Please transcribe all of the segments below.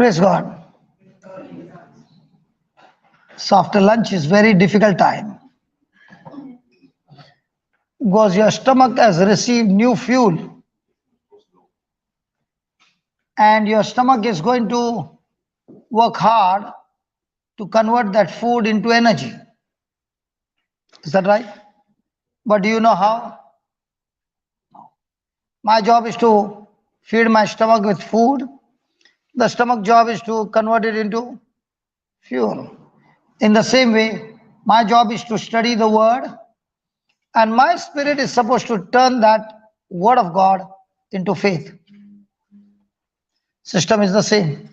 Praise God. So after lunch is very difficult time because your stomach has received new fuel and your stomach is going to work hard to convert that food into energy. Is that right? But do you know how? My job is to feed my stomach with food. The stomach job is to convert it into fuel. In the same way, my job is to study the word, and my spirit is supposed to turn that word of God into faith. System is the same.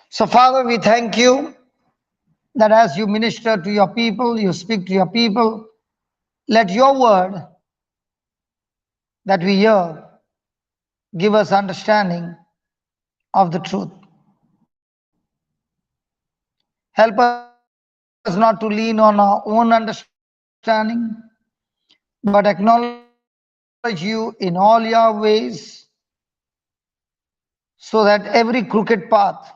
So Father, we thank you that as you minister to your people, you speak to your people, let your word that we hear give us understanding of the truth. Help us not to lean on our own understanding, but acknowledge you in all your ways, so that every crooked path,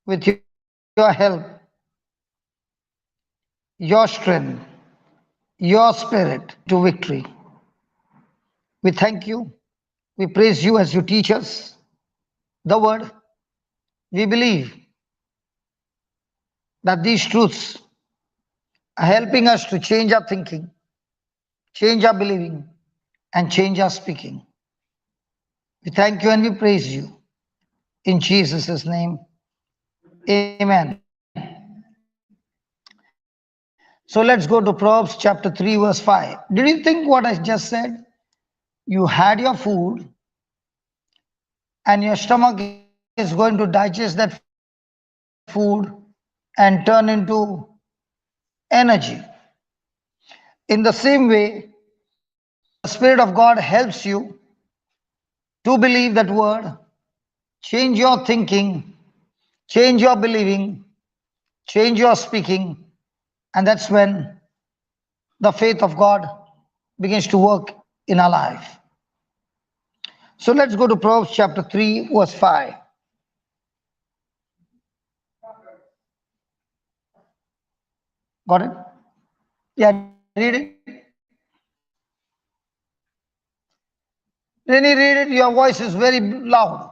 with your help, your strength, your spirit, to victory. We thank you. We praise you as you teach us the word. We believe that these truths are helping us to change our thinking, change our believing, and change our speaking. We thank you and we praise you. In Jesus' name, amen. So let's go to Proverbs chapter 3, verse 5. Did you think what I just said? You had your food and your stomach is going to digest that food and turn into energy. In the same way, the Spirit of God helps you to believe that word, change your thinking, change your believing, change your speaking, and that's when the faith of God begins to work in our life. So let's go to Proverbs chapter 3, verse 5. Got it? Yeah, read it. Rennie, read it. Your voice is very loud.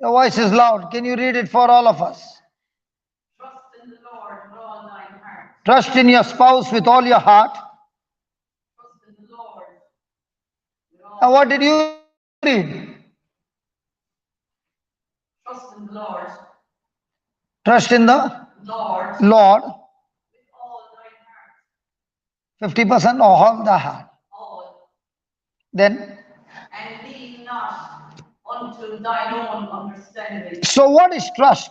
Your voice is loud. Can you read it for all of us? Trust in the Lord with all thine heart. Trust in your spouse with all your heart. Trust in the Lord with all And what did you read? Trust in the Lord. Trust in the Lord Lord. with all thine heart. 50% or all the heart. All. Then, And lean not unto thine own understanding. so what is trust?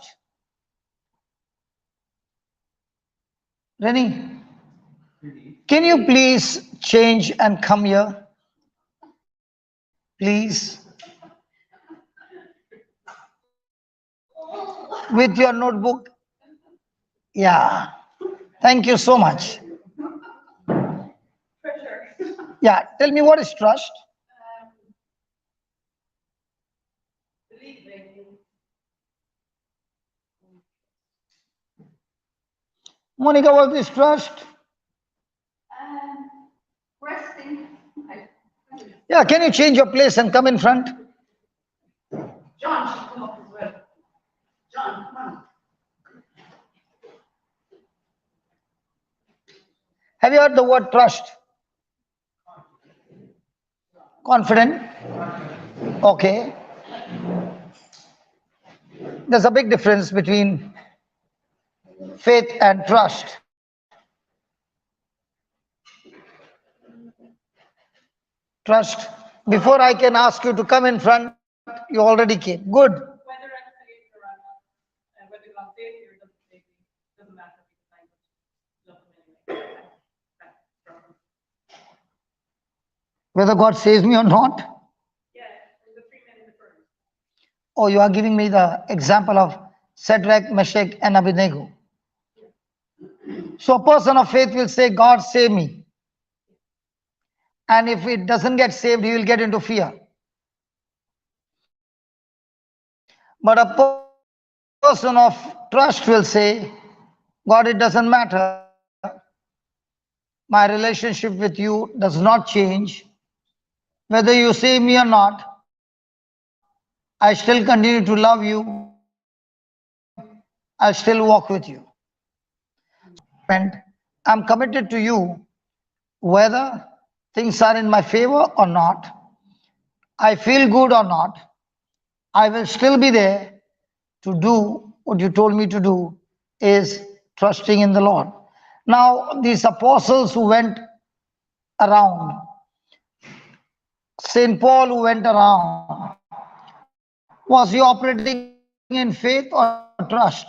Rennie, can you please change and come here? Please. With your notebook. Yeah. Thank you so much. Yeah. Tell me, what is trust? Believing. Monica, what is trust? Resting. Yeah. Can you change your place and come in front? John should come up as well. John, come on. Have you heard the word trust? Confident? Okay. There's a big difference between faith and trust. Trust. Before I can ask you to come in front, you already came. Good. Whether I'm saved or I'm not, and whether God saves you or doesn't save me, doesn't matter because I love him anyway. Whether God saves me or not. Yes, and the three men in the furnace. Oh, you are giving me the example of Shadrach, Meshach, and Abednego. So a person of faith will say, God save me. And if it doesn't get saved, he will get into fear. But a person of trust will say, God, it doesn't matter. My relationship with you does not change. Whether you say me or not, I still continue to love you. I'll still walk with you. And I'm committed to you whether things are in my favor or not, I feel good or not, I will still be there to do what you told me to do, is trusting in the Lord. Now, these apostles who went around, St. Paul who went around, was he operating in faith or trust?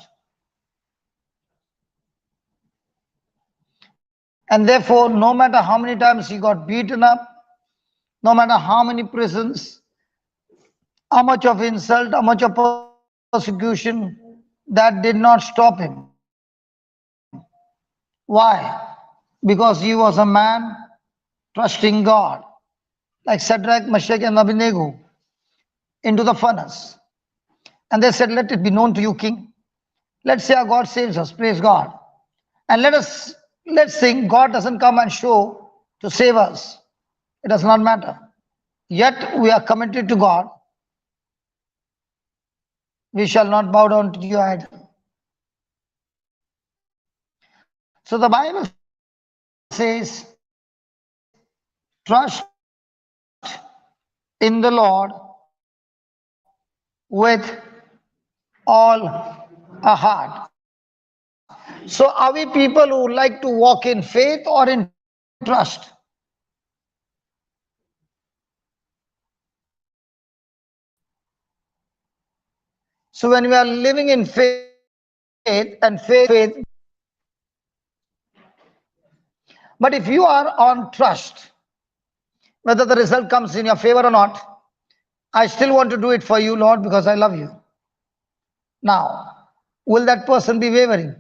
And therefore, no matter how many times he got beaten up, no matter how many prisons, how much of insult, how much of persecution, that did not stop him. Why? Because he was a man trusting God, like Shadrach, Meshach, and Abednego, into the furnace. And they said, let it be known to you, king. Let's say our God saves us, praise God. And let's think God doesn't come and show to save us. It does not matter. Yet we are committed to God. We shall not bow down to your idol. So the Bible says, trust in the Lord with all our heart. So are we people who like to walk in faith or in trust? So when we are living in faith and faith, but if you are on trust, whether the result comes in your favor or not, I still want to do it for you, Lord, because I love you. Now, will that person be wavering?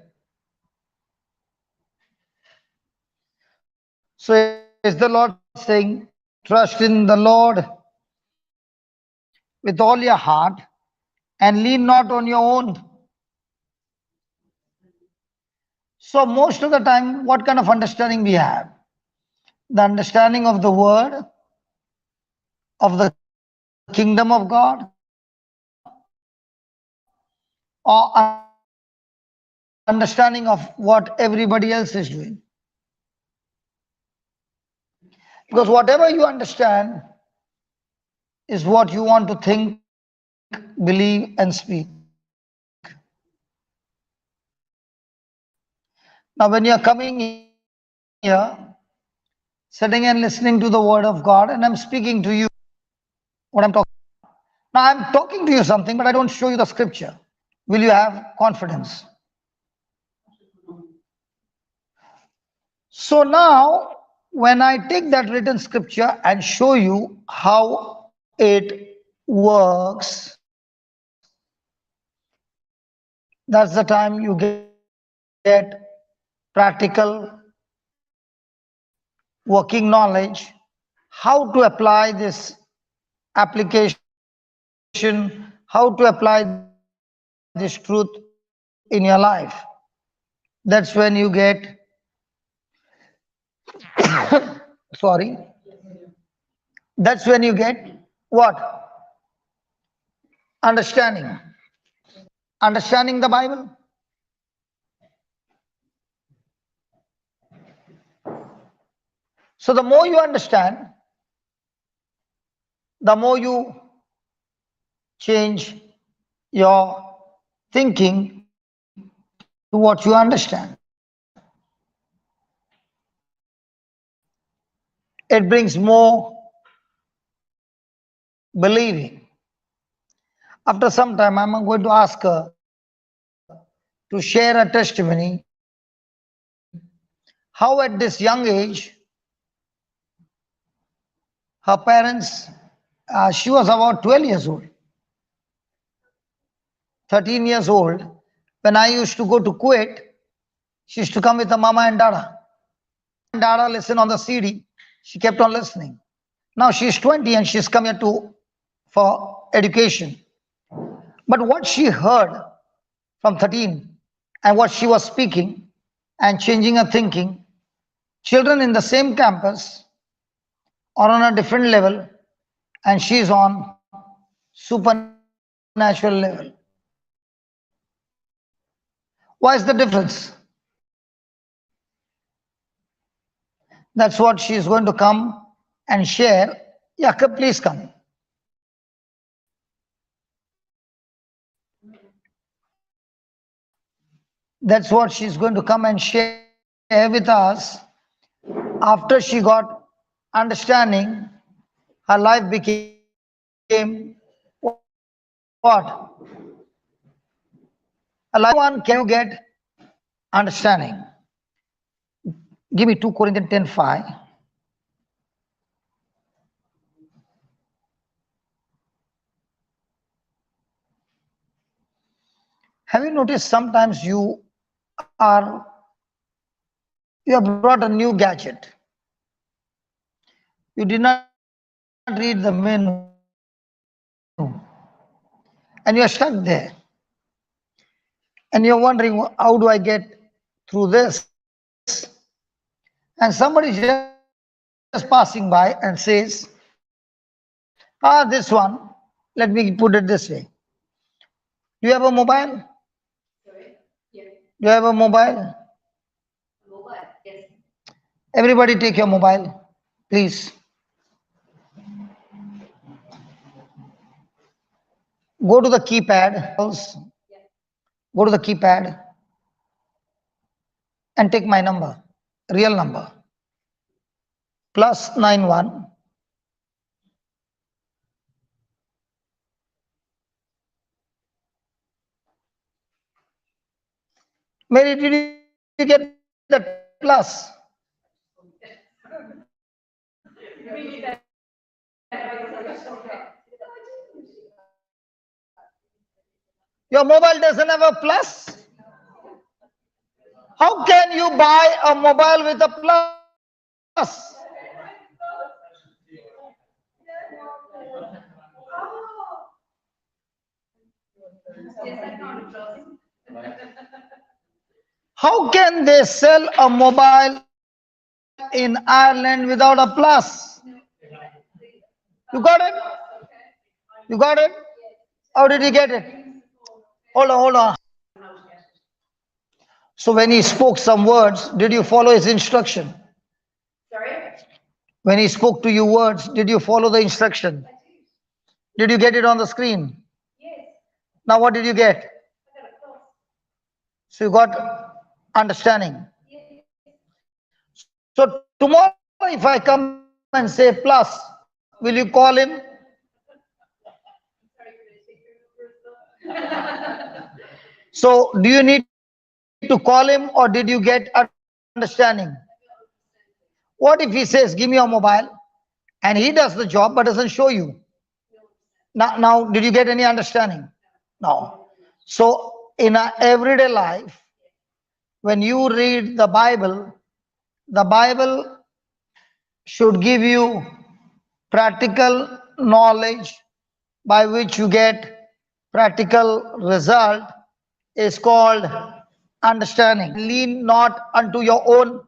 So is the Lord saying, trust in the Lord with all your heart and lean not on your own. So most of the time, what kind of understanding we have? The understanding of the word, of the kingdom of God, or understanding of what everybody else is doing. Because whatever you understand is what you want to think, believe, and speak. Now, when you're coming here, sitting and listening to the word of God, and I'm speaking to you what I'm talking. Now, I'm talking to you something, but I don't show you the scripture. Will you have confidence? So now, when I take that written scripture and show you how it works, that's the time you get practical working knowledge, how to apply this application, how to apply this truth in your life. That's when you get, sorry, that's when you get what? Understanding. Understanding the Bible. So the more you understand, the more you change your thinking to what you understand. It brings more believing. After some time, I'm going to ask her to share a testimony how at this young age her parents, she was about 12 years old, 13 years old. When I used to go to Kuwait, she used to come with her mama and dada. And dada listened on the CD. She kept on listening. Now she's 20 and she's come here to for education. But what she heard from 13 and what she was speaking and changing her thinking, children in the same campus are on a different level and she is on supernatural level. Why is the difference? That's what she is going to come and share. Yakub, please come. That's what she's going to come and share with us. After she got understanding, her life became what? A life one, can you get understanding? Give me 2 Corinthians 10:5. Have you noticed sometimes you have brought a new gadget. You did not read the menu and you are stuck there. And you're wondering, how do I get through this? And somebody is just passing by and says, this one, let me put it this way. Do you have a mobile? Sorry? Yes. Do you have a mobile? Mobile? Yes. Everybody take your mobile, please. Go to the keypad. Yeah. Go to the keypad and take my number, real number. +91 Mary, did you get that plus? Your mobile doesn't have a plus? How can you buy a mobile with a plus? How can they sell a mobile in Ireland without a plus? You got it? You got it? How did you get it? Hold on. So when he spoke some words, did you follow his instruction? Sorry? When he spoke to you words, did you follow the instruction? Did you get it on the screen? Yes. Now what did you get? I got a plus. So you got understanding. Yes. So tomorrow if I come and say plus, will you call him? Sorry, can I take your number? So do you need to call him or did you get understanding? What if he says, give me your mobile and he does the job but doesn't show you? Now did you get any understanding? No. So in our everyday life, when you read the Bible should give you practical knowledge by which you get practical result is called understanding. Lean not unto your own.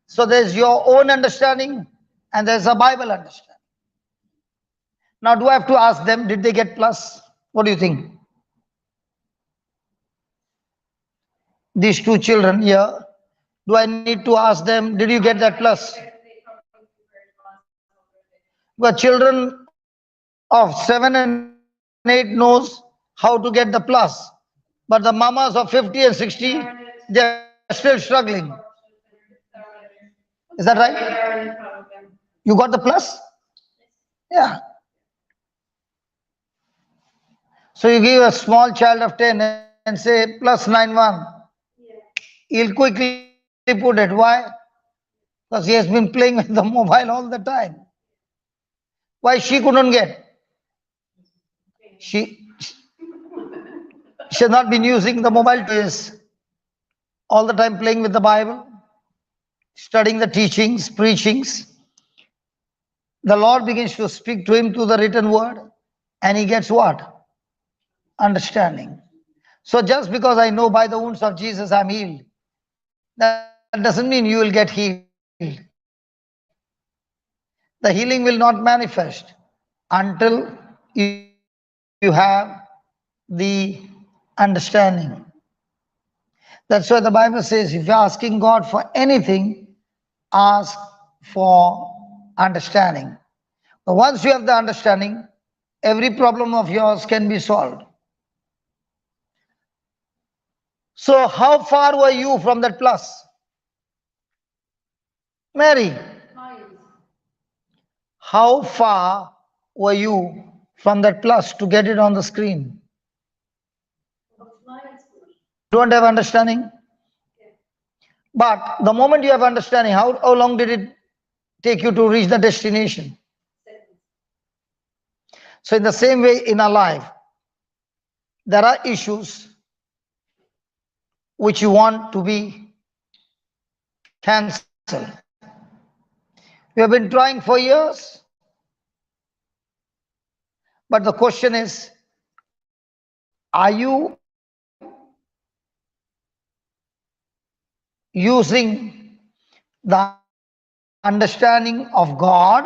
So there's your own understanding and there's a Bible understanding. Now do I have to ask them, did they get plus? What do you think? These two children here, do I need to ask them, did you get that plus? But children of 7 and 8 knows how to get the plus. But the mamas of 50 and 60, they're still struggling. Is that right? You got the plus? Yeah. So you give a small child of 10 and say +91. He'll quickly put it. Why? Because he has been playing with the mobile all the time. Why she couldn't get? She she has not been using the mobile is all the time playing with the Bible, studying the teachings, preachings. The Lord begins to speak to him through the written word, and he gets what? understanding. So just because I know by the wounds of Jesus I'm healed, that doesn't mean you will get healed. The healing will not manifest until you have the understanding. That's why the Bible says if you're asking God for anything, ask for understanding. But once you have the understanding, every problem of yours can be solved. So, how far were you from that plus? Mary, how far were you from that plus to get it on the screen? You don't have understanding? But the moment you have understanding, how long did it take you to reach the destination? So, in the same way, in our life, there are issues which you want to be cancelled. We have been trying for years, but the question is, are you using the understanding of God,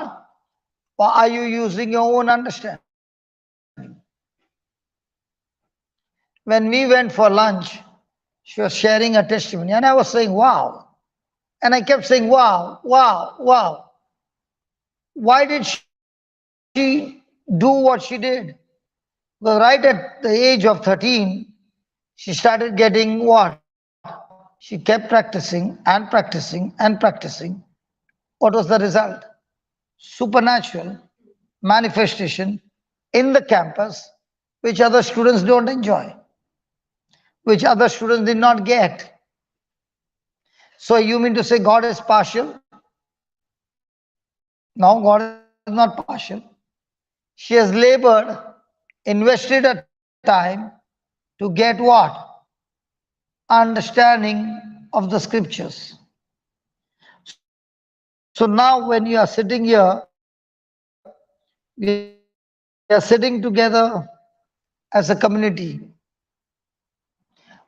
or are you using your own understanding? When we went for lunch, she was sharing a testimony, and I was saying, wow. And I kept saying, wow, wow, wow. Why did she do what she did? Because right at the age of 13, she started getting what? She kept practicing and practicing and practicing. What was the result? Supernatural manifestation in the campus, which other students don't enjoy, which other students did not get. So you mean to say God is partial? No, God is not partial. She has labored, invested a time to get what? Understanding of the scriptures. So now when you are sitting here, we are sitting together as a community.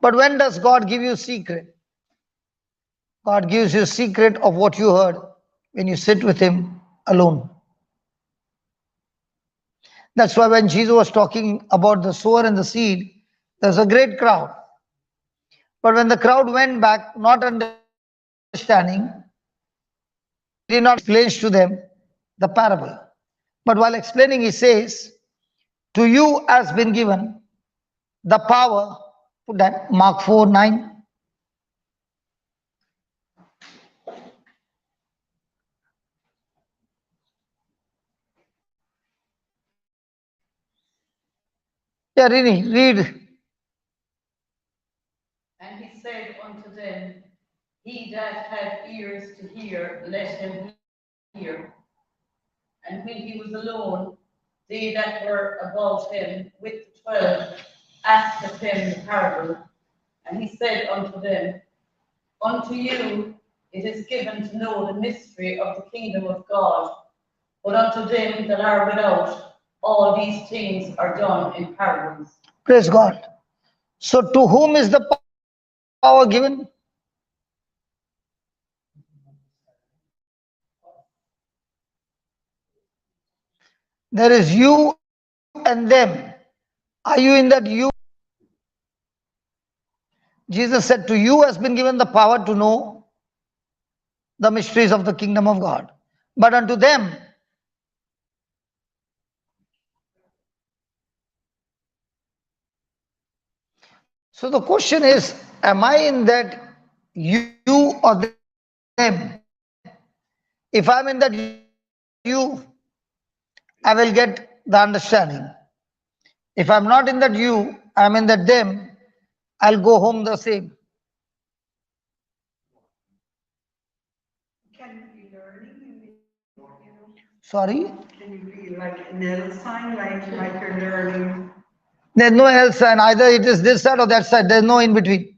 But when does God give you secret? God gives you secret of what you heard when you sit with Him alone. That's why when Jesus was talking about the sower and the seed, there's a great crowd. But when the crowd went back, not understanding, he did not explain to them the parable. But while explaining, he says, to you has been given the power, put that, Mark 4:9. Yeah, Rini, read. And he said unto them, He that hath ears to hear, let him hear. And when he was alone, they that were about him with the 12 asked of him the parable. And he said unto them, Unto you it is given to know the mystery of the kingdom of God, but unto them that are without, all these things are done in parables. Praise God. So to whom is the power given? There is you and them. Are you in that you? Jesus said, to you has been given the power to know the mysteries of the kingdom of God. But unto them, so the question is, am I in that you or them? If I'm in that you, I will get the understanding. If I'm not in that you, I'm in that them, I'll go home the same. Can you be learning? Sorry? Can you be like an L sign, like you're learning? There's no L sign. Either it is this side or that side. There's no in between.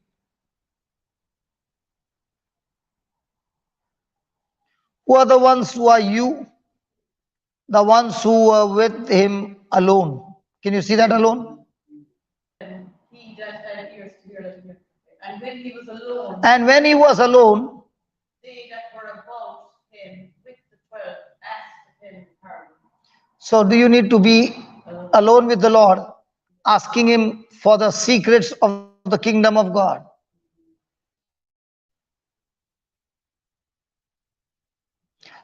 Who are the ones who are you? The ones who were with him alone. Can you see that alone? And when he was alone, And when he was alone, they that were about him with the 12 asked him pardon. so do you need to be alone with the Lord, asking him for the secrets of the kingdom of God?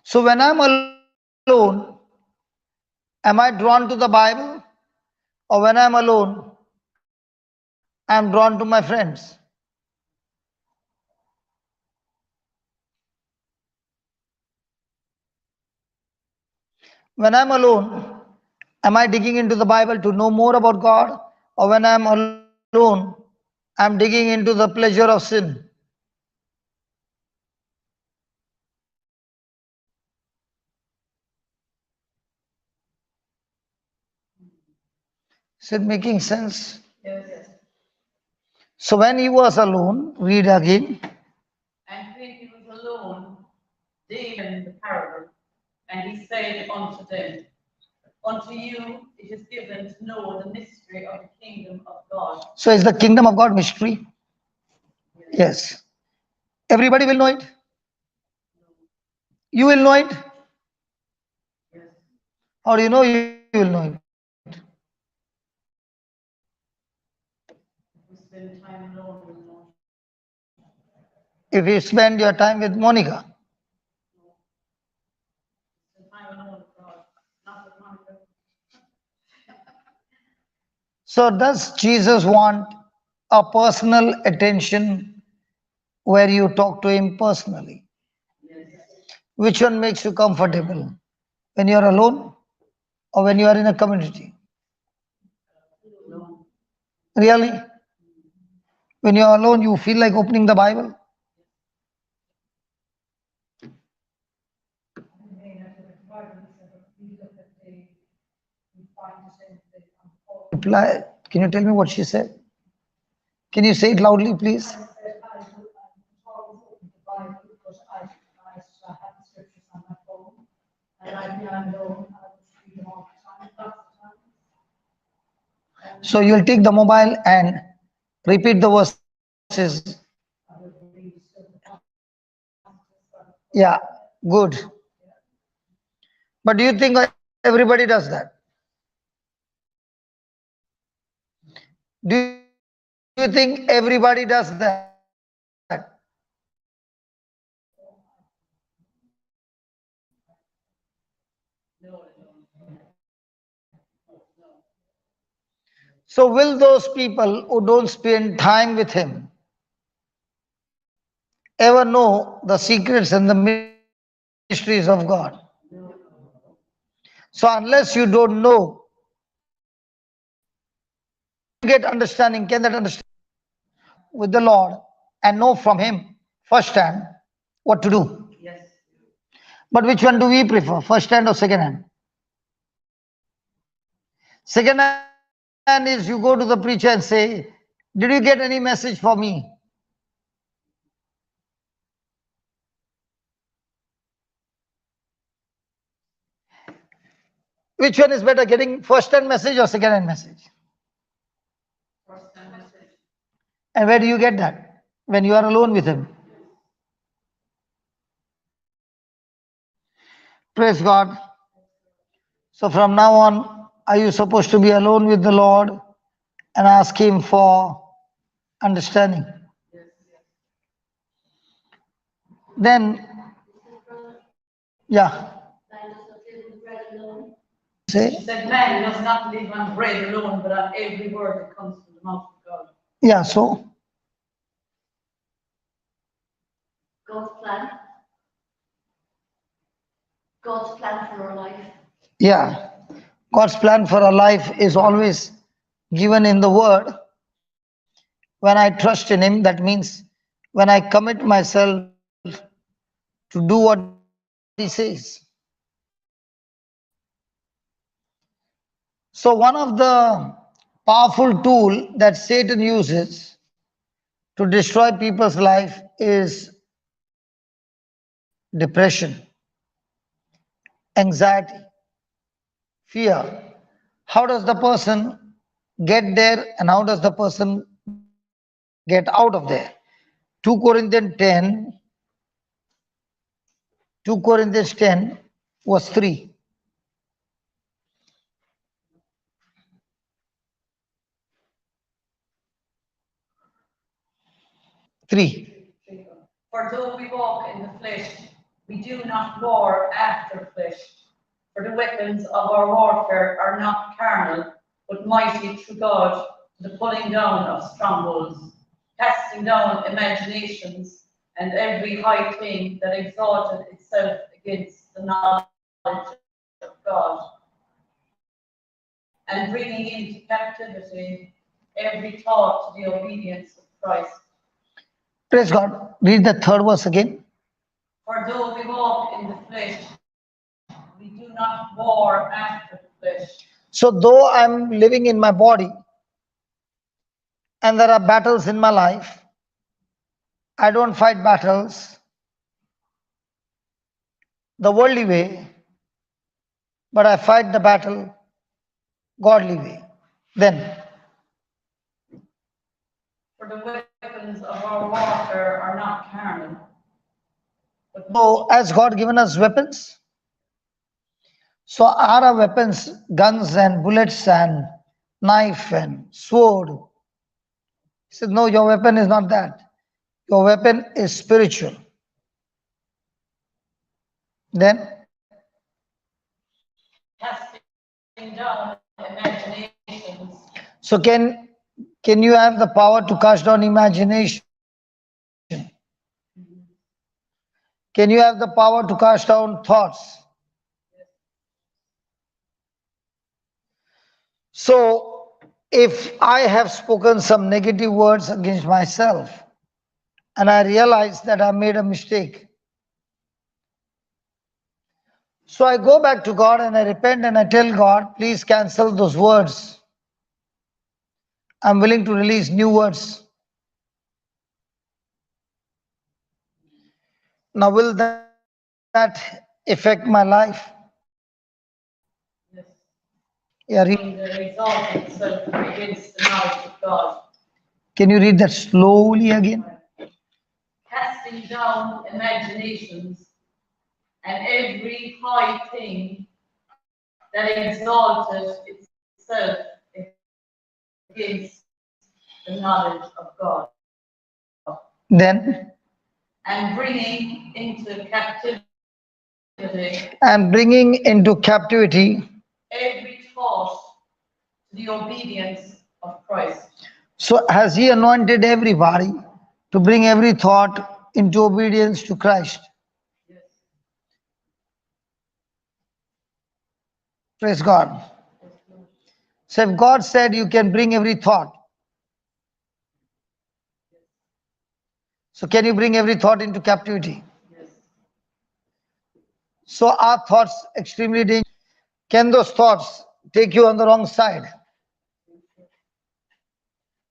So when I'm alone, am I drawn to the Bible? Or when I'm alone, I'm drawn to my friends? When I'm alone, am I digging into the Bible to know more about God? Or when I'm alone, I'm digging into the pleasure of sin? Is it making sense? Yes. So when he was alone, read again. And when he was alone, they in the parable, and he said unto them, unto you it is given to know the mystery of the kingdom of God. So is the kingdom of God mystery? Yes. Everybody will know it. You will know it. Yes. How do you know you will know it? We spend time alone with Lord. If you spend your time with Monica. Spend time alone with God, not with Monica. So does Jesus want a personal attention where you talk to him personally? Yes. Which one makes you comfortable? When you are alone or when you are in a community? Alone. Really? When you are alone, you feel like opening the Bible? Reply. Can you tell me what she said? Can you say it loudly, please? So you'll take the mobile and repeat the verses. Yeah, good. But do you think everybody does that? Do you think everybody does that? So will those people who don't spend time with him ever know the secrets and the mysteries of God? So unless you don't know, can you get understanding? Can that understanding with the Lord and know from him firsthand what to do? Yes. But which one do we prefer, first hand or second hand? Second hand is you go to the preacher and say, did you get any message for me? Which one is better, getting first hand message or second hand message? First time message. And where do you get that? When you are alone with him. Praise God. So from now on, are you supposed to be alone with the Lord and ask him for understanding? Yes. Then, yeah. She Say, said, man does not live on bread alone, but on every word that comes from the mouth of God. yeah, so God's plan. God's plan for our life. yeah, God's plan for our life is always given in the word. When I trust in him, that means when I commit myself to do what he says. So one of the powerful tool that Satan uses to destroy people's life is depression, anxiety, fear. How does the person get there and how does the person get out of it? Get out of there. 2 Corinthians 10, 2 Corinthians 10 was 3. For though we walk in the flesh, we do not war after flesh. For the weapons of our warfare are not carnal, but mighty through God to the pulling down of strongholds, casting down imaginations and every high thing that exalted itself against the knowledge of God, and bringing into captivity every thought to the obedience of Christ. Praise God. Read the third verse again. For though we walk in the flesh, we do not war after the flesh. So though I'm living in my body and there are battles in my life, I don't fight battles the worldly way, but I fight the battle godly way. Then, For the weapons of our warfare are not carnal, but so has God given us weapons? So are our weapons guns and bullets and knife and sword? He said, no, your weapon is not that. Your weapon is spiritual. Then, casting down imaginations. so can you have the power to cast down imagination? Can you have the power to cast down thoughts? So if I have spoken some negative words against myself and I realize that I made a mistake, so I go back to God and I repent and I tell God, please cancel those words. I'm willing to release new words. Now, will that affect my life? Yes. Yeah, That exalt itself against the knowledge of God. can you read that slowly again? Casting down imaginations and every high thing that exalted itself against the knowledge of God, Then, and bringing into captivity and bringing into captivity. every thought to the obedience of Christ. So has He anointed everybody to bring every thought into obedience to Christ? Yes. Praise God. So if God said you can bring every thought, so can you bring every thought into captivity? Yes. So are thoughts extremely dangerous? Can those thoughts take you on the wrong side?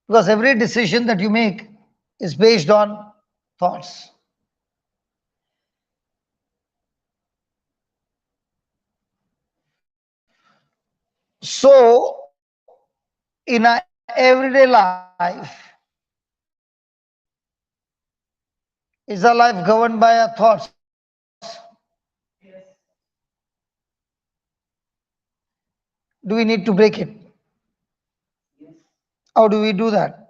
Because every decision that you make is based on thoughts. So in our everyday life, is our life governed by our thoughts? Yes. Do we need to break it? Yes. How do we do that?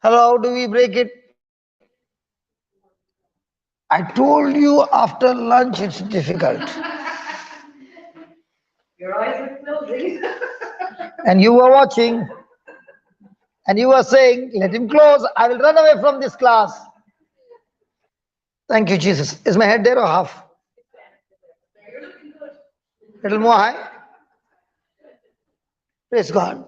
Hello, how do we break it? I told you after lunch it's difficult. Your eyes are closing. And you were watching and you were saying, let him close. I will run away from this class. Thank you, Jesus. Is my head there or half? You're looking good. Little more high? Praise God.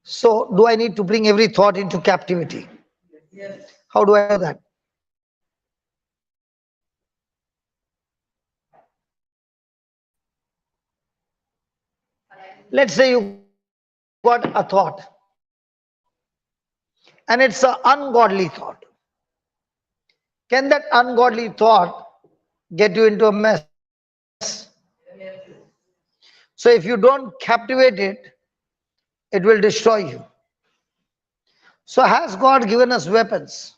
So, do I need to bring every thought into captivity? Yes. How do I do that? Let's say you got a thought and it's an ungodly thought. Can that ungodly thought get you into a mess? Yes. So if you don't captivate it, it will destroy you. So has God given us weapons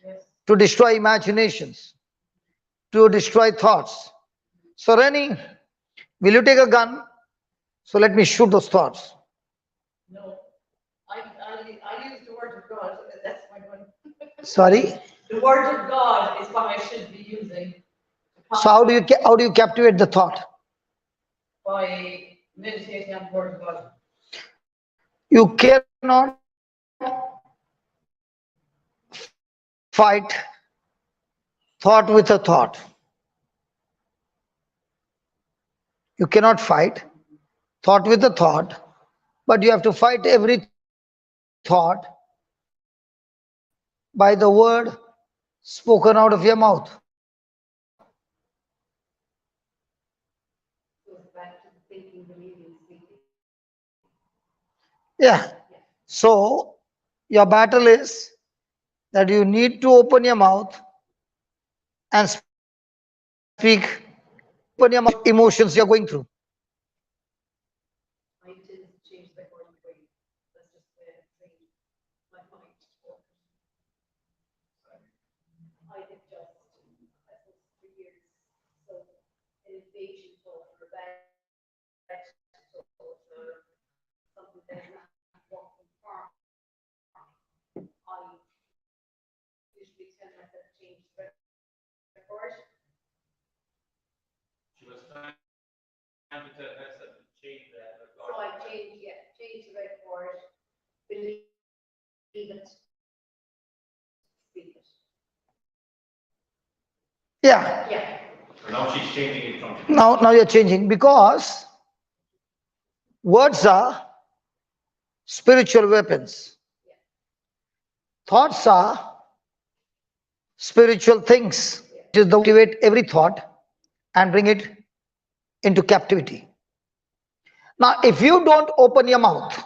Yes. to destroy imaginations, to destroy thoughts? So Rennie, will you take a gun? So let me shoot those thoughts. No. I use the word of God, and that's my one. Sorry. The word of God is what I should be using. So how do you captivate the thought? By meditating on the word of God. You cannot fight thought with a thought. You cannot fight thought with a thought, but you have to fight every thought by the word spoken out of your mouth. Goes back to the thinking, believing, speaking. Yeah. So your battle is that you need to open your mouth and speak. Open your mouth, emotions you're going through. I didn't change the word of way. That's just the way I trained my mind to work. I did just, I suppose, 3 years. So an invasion thought or a bad thought or something that is not working for me, I usually tell myself to change the record. She was trying to tell herself to change the So I change, yeah, change the record, believe it, speak it. Yeah. Yeah. So now she's changing it from Now you're changing because words are spiritual weapons. Thoughts are spiritual things. It is the activate every thought and bring it into captivity. Now, if you don't open your mouth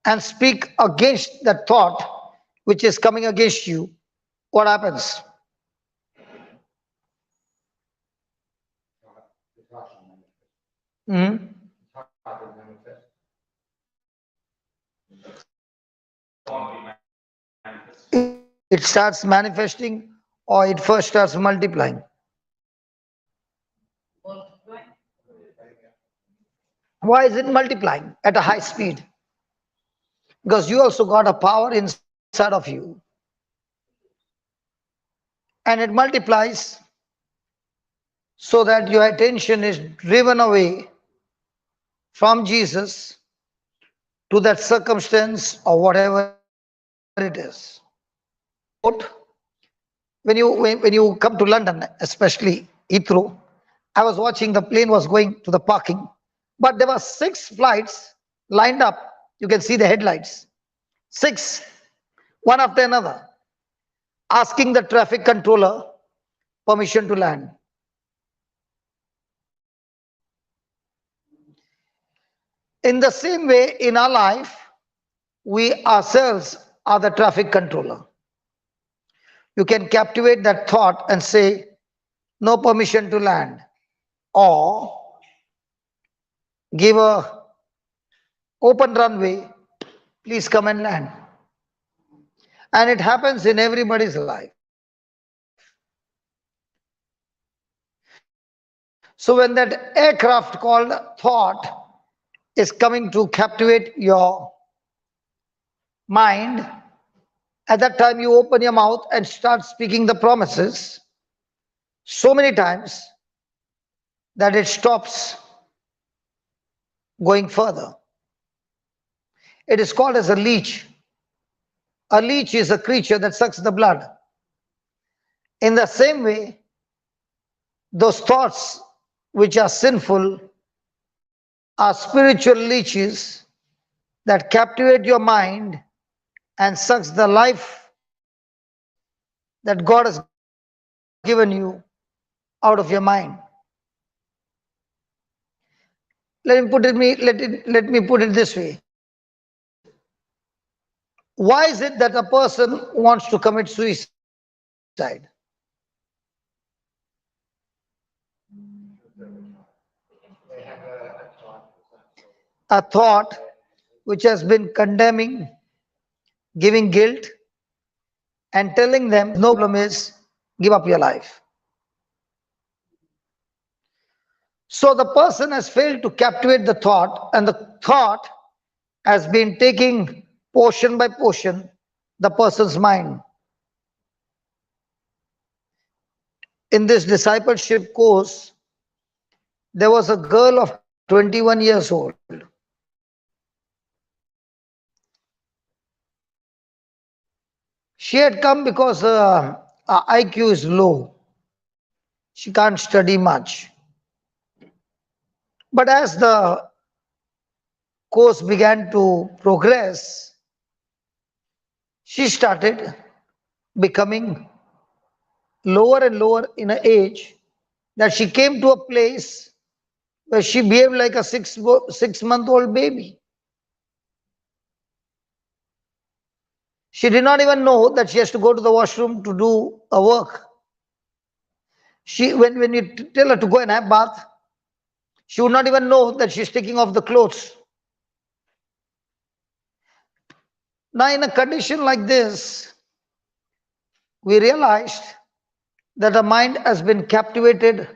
and speak against that thought which is coming against you, what happens? Mhm. It starts manifesting or it first starts multiplying. Multiply. Why is it multiplying at a high speed? Because you also got a power inside of you and it multiplies so that your attention is driven away from Jesus to that circumstance or whatever it is. Airport, when you come to London, especially Heathrow, I was watching the plane was going to the parking, but there were 6 flights lined up. You can see the headlights. 6, one after another, asking the traffic controller permission to land. In the same way, in our life, we ourselves are the traffic controller. You can captivate that thought and say, no permission to land, or give a open runway, please come and land. And it happens in everybody's life. So when that aircraft called thought is coming to captivate your mind, at that time you open your mouth and start speaking the promises so many times that it stops going further. It is called as a leech. A leech is a creature that sucks the blood. In the same way, those thoughts which are sinful are spiritual leeches that captivate your mind and sucks the life that God has given you out of your mind. Let me put it this way. Why is it that a person wants to commit suicide? A thought which has been condemning, giving guilt, and telling them no problem is give up your life. So the person has failed to captivate the thought, and the thought has been taking portion by portion the person's mind. In this discipleship course, there was a girl of 21 years old. She had come because her IQ is low. She can't study much. But as the course began to progress, she started becoming lower and lower in her age, that she came to a place where she behaved like a 6-month-old baby. She did not even know that she has to go to the washroom to do a work. When you tell her to go and have bath, she would not even know that she's taking off the clothes. Now, in a condition like this, we realized that the mind has been captivated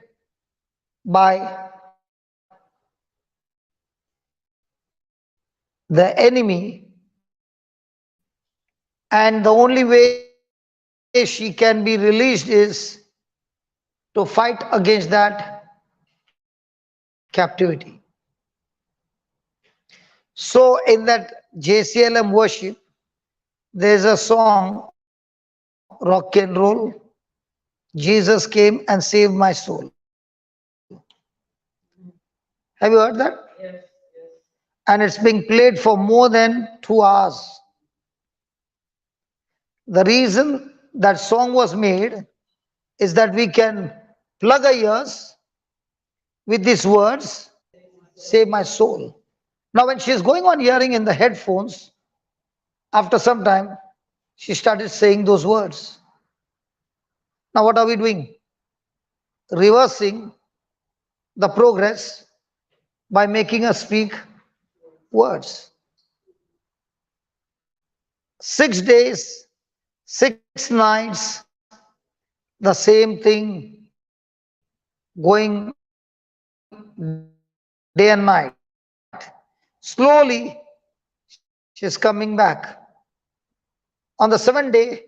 by the enemy, and the only way she can be released is to fight against that captivity. So, in that JCILM worship, there's a song, Rock and Roll, Jesus Came and Saved My Soul. Have you heard that? Yes, yes. And it's being played for more than 2 hours. The reason that song was made is that we can plug our ears with these words, save my soul. Now, when she is going on hearing in the headphones, after some time, she started saying those words. Now, what are we doing? Reversing the progress by making her speak words. 6 days, 6 nights, the same thing going day and night. Slowly, she's coming back. On the 7th day,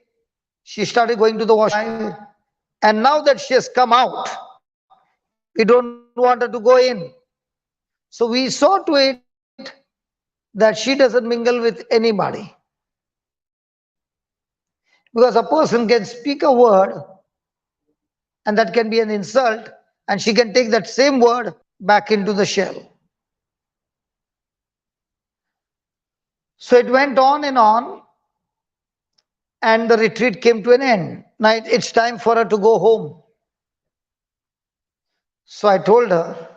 she started going to the washroom. And now that she has come out, we don't want her to go in. So we saw to it that she doesn't mingle with anybody. Because a person can speak a word and that can be an insult, and she can take that same word back into the shell. So it went on, and the retreat came to an end. Now it's time for her to go home. So I told her,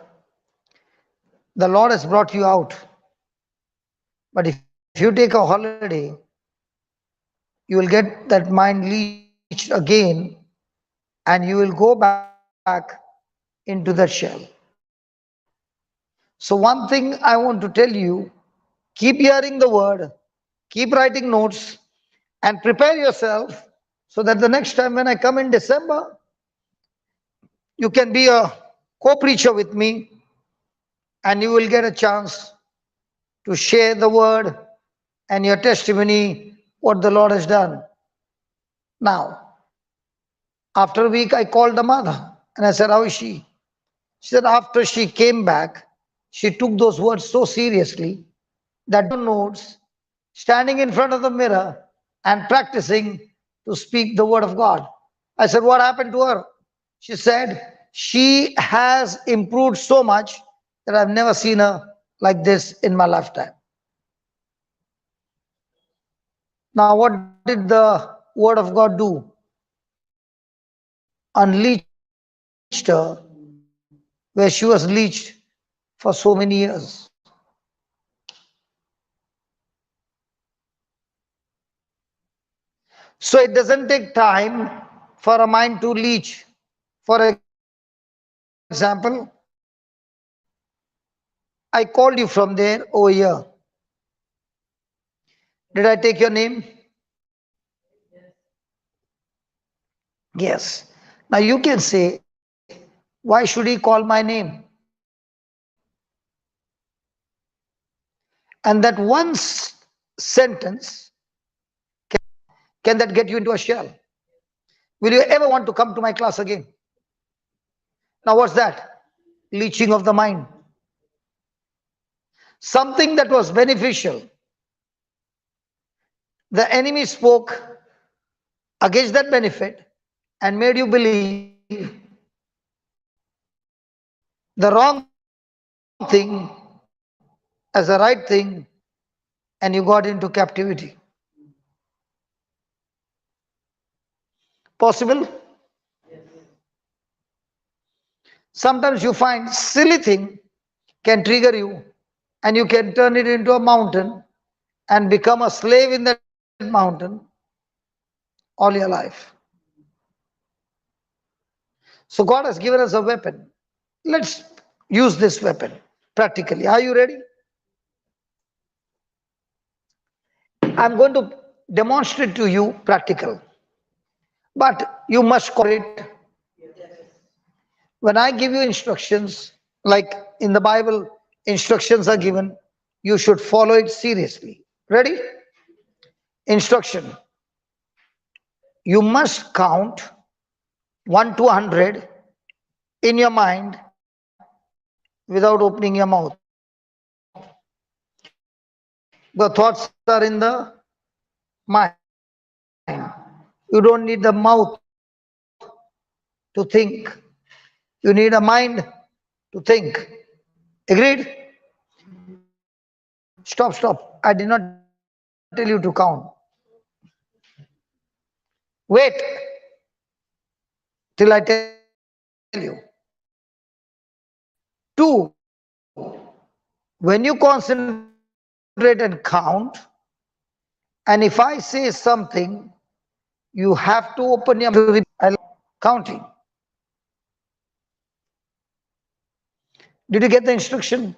the Lord has brought you out. But if you take a holiday, you will get that mind leached again, and you will go back into that shell. So, one thing I want to tell you, keep hearing the word, keep writing notes, and prepare yourself so that the next time when I come in December, you can be a co-preacher with me, and you will get a chance to share the word and your testimony, what the Lord has done. Now, after a week, I called the mother and I said, how is she? She said, after she came back, she took those words so seriously that notes, standing in front of the mirror and practicing to speak the word of God. I said, what happened to her? She said, she has improved so much that I've never seen her like this in my lifetime. Now, what did the word of God do? Unleashed her where she was leeched for so many years. So it doesn't take time for a mind to leech. For example, I called you from there over here. Did I take your name? Yes. Now you can say, why should he call my name? And that one sentence, can that get you into a shell? Will you ever want to come to my class again? Now what's that? Leeching of the mind. Something that was beneficial. The enemy spoke against that benefit and made you believe the wrong thing as a right thing, and you got into captivity. Possible? Sometimes you find silly thing can trigger you, and you can turn it into a mountain and become a slave in that mountain all your life. So God has given us a weapon. Let's use this weapon practically. Are you ready? I'm going to demonstrate to you practical, but you must cooperate. When I give you instructions, like in the Bible, instructions are given, you should follow it seriously. Ready? Instruction. You must count 1 to 100 in your mind without opening your mouth. The thoughts are in the mind. You don't need the mouth to think. You need a mind to think. Agreed? Stop. I did not tell you to count. Wait till I tell you. 2. When you concentrate and count, and if I say something, you have to open your mouth to repeat. Counting. Did you get the instruction?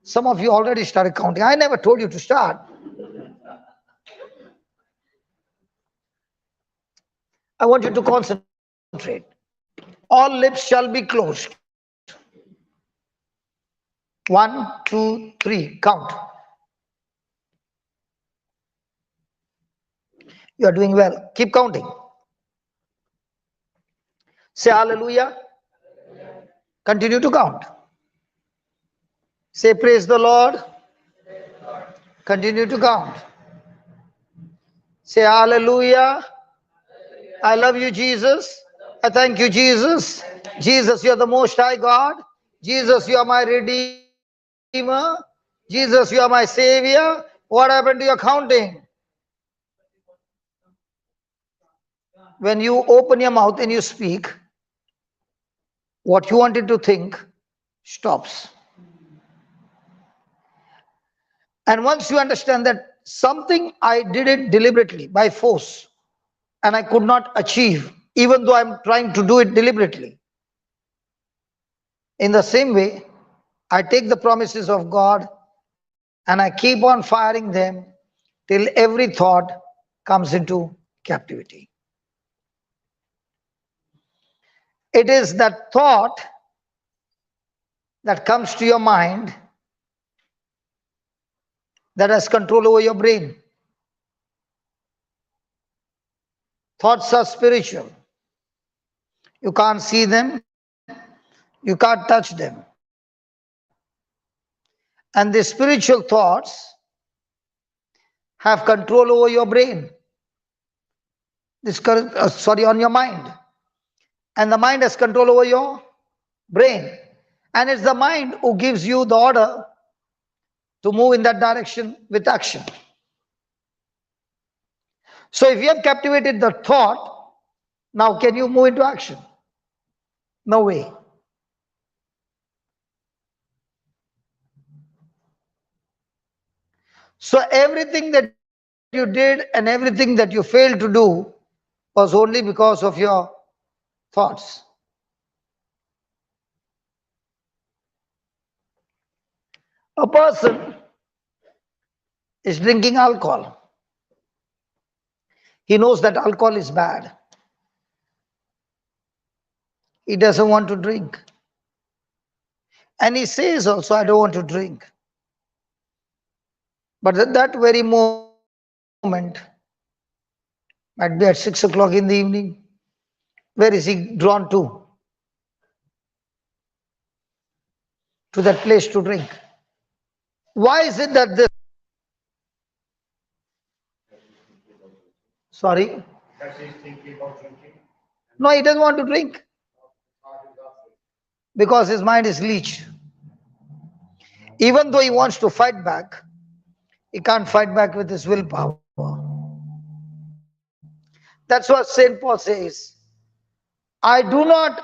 Some of you already started counting. I never told you to start. I want you to concentrate. All lips shall be closed. 1, 2, 3. Count. You are doing well. Keep counting. Say hallelujah. Continue to count. Say praise the Lord. Continue to count. Say hallelujah. I love you, Jesus. I thank you, Jesus. Jesus, you are the most high God. Jesus, you are my redeemer. Jesus, you are my savior. What happened to your counting? When you open your mouth and you speak, what you wanted to think stops. And once you understand that something I did it deliberately by force and I could not achieve, even though I'm trying to do it deliberately. In the same way, I take the promises of God and I keep on firing them till every thought comes into captivity. It is that thought that comes to your mind that has control over your brain. Thoughts are spiritual. You can't see them, you can't touch them. And the spiritual thoughts have control over your brain. On your mind. And the mind has control over your brain. And it's the mind who gives you the order to move in that direction with action. So if you have captivated the thought, now can you move into action? No way. So everything that you you did and everything that you failed to do was only because of your thoughts. A person is drinking alcohol. He knows that alcohol is bad. He doesn't want to drink. And he says also, I don't want to drink. But at that very moment, might be at 6 o'clock in the evening, where is he drawn to? To that place to drink. Why is it that this? Sorry? No, he doesn't want to drink. Because his mind is leech. Even though he wants to fight back, he can't fight back with his willpower. That's what St. Paul says. I do not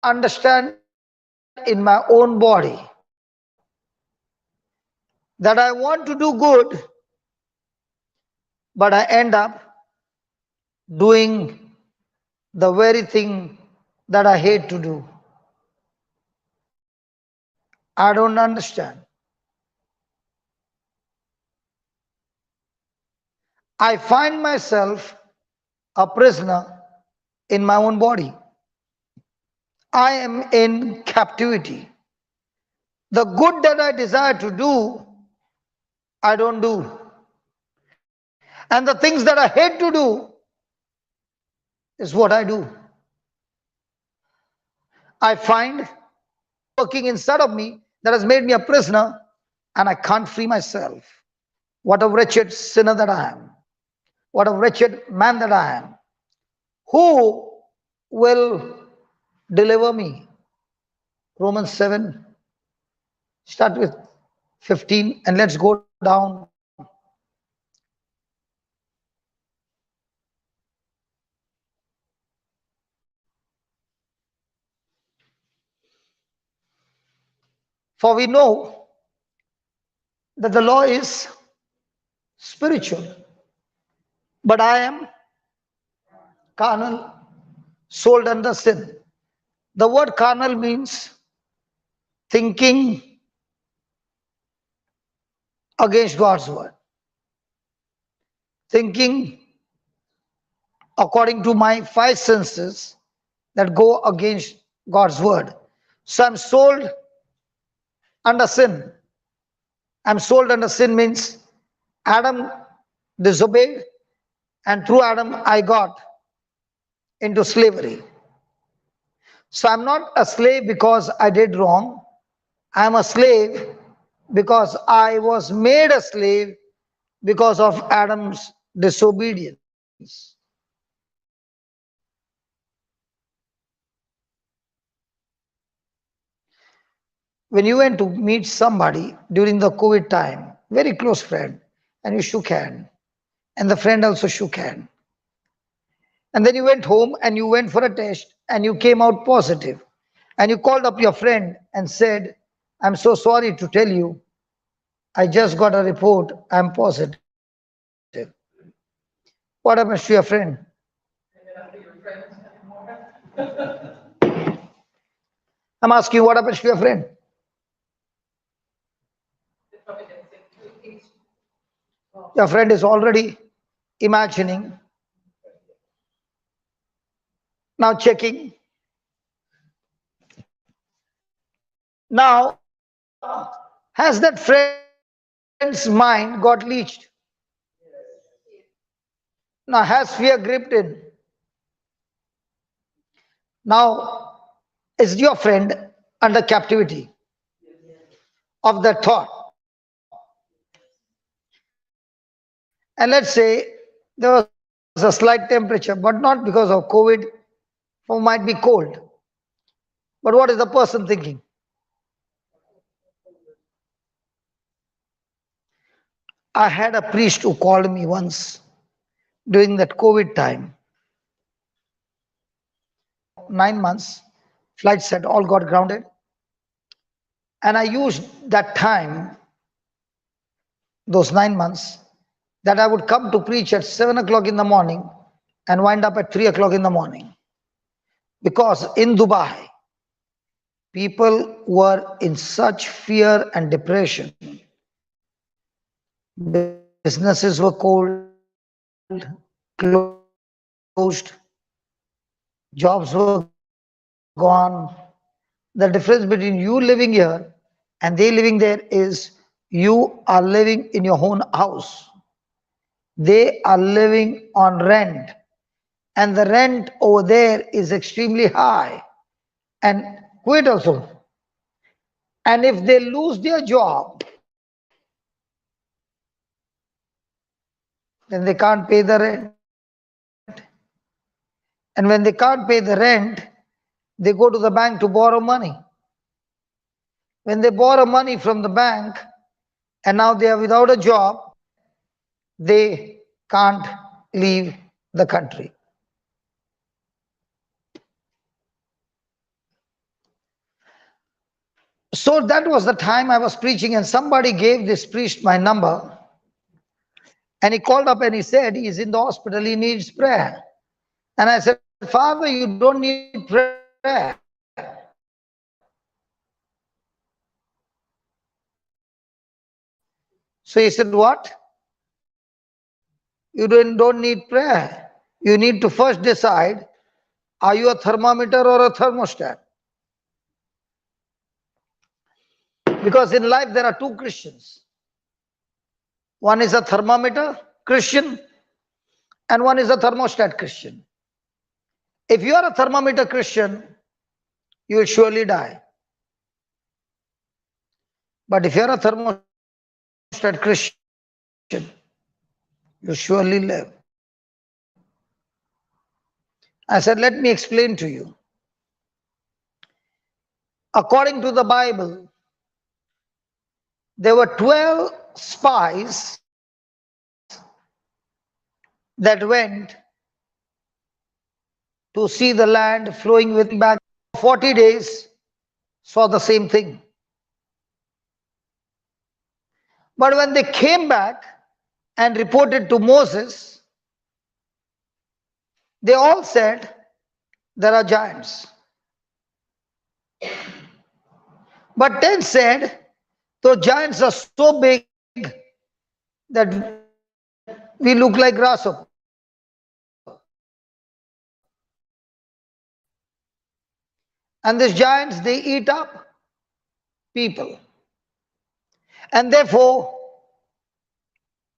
understand in my own body that I want to do good, but I end up doing the very thing that I hate to do. I don't understand. I find myself a prisoner in my own body. I am in captivity. The good that I desire to do, I don't do. And the things that I hate to do is what I do. I find working inside of me that has made me a prisoner, and I can't free myself. What a wretched sinner that I am. What a wretched man that I am. Who will deliver me? Romans 7, start with 15 and let's go down. For we know that the law is spiritual, but I am carnal, sold under sin. The word carnal means thinking against God's word, thinking according to my five senses that go against God's word. So I'm sold under sin. I'm sold under sin means Adam disobeyed, and through Adam I got into slavery. So I'm not a slave because I did wrong. I'm a slave because I was made a slave because of Adam's disobedience. When you went to meet somebody during the COVID time, very close friend, and you shook hand, and the friend also shook hand, and then you went home and you went for a test and you came out positive, and you called up your friend and said, I'm so sorry to tell you, I just got a report, I'm positive. What happens to your friend? I'm asking you, what happens to your friend? Your friend is already imagining, now checking. Now, has that friend's mind got leached? Now, has fear gripped in? Now, is your friend under captivity of that thought? And let's say there was a slight temperature, but not because of COVID, or might be cold. But what is the person thinking? I had a priest who called me once during that COVID time. 9 months, flights had all got grounded. And I used that time, those 9 months, that I would come to preach at 7 o'clock in the morning and wind up at 3 o'clock in the morning. Because in Dubai, people were in such fear and depression. Businesses were cold, closed, jobs were gone. The difference between you living here and they living there is you are living in your own house. They are living on rent. And the rent over there is extremely high. And Kuwait also. And if they lose their job, then they can't pay the rent. And when they can't pay the rent, they go to the bank to borrow money. When they borrow money from the bank and now they are without a job, they can't leave the country. So that was the time I was preaching, and somebody gave this priest my number. And he called up and he said, he's in the hospital, he needs prayer. And I said, Father, you don't need prayer. So he said, what? You don't need prayer. You need to first decide, are you a thermometer or a thermostat? Because in life there are two Christians. One is a thermometer Christian and one is a thermostat Christian. If you are a thermometer Christian, you will surely die. But if you are a thermostat Christian, you surely live. I said, let me explain to you. According to the Bible, there were 12 spies that went to see the land flowing with back. 40 days saw the same thing. But when they came back and reported to Moses, they all said, there are giants. But 10 said, those giants are so big that we look like grasshopper. And these giants, they eat up people. And therefore,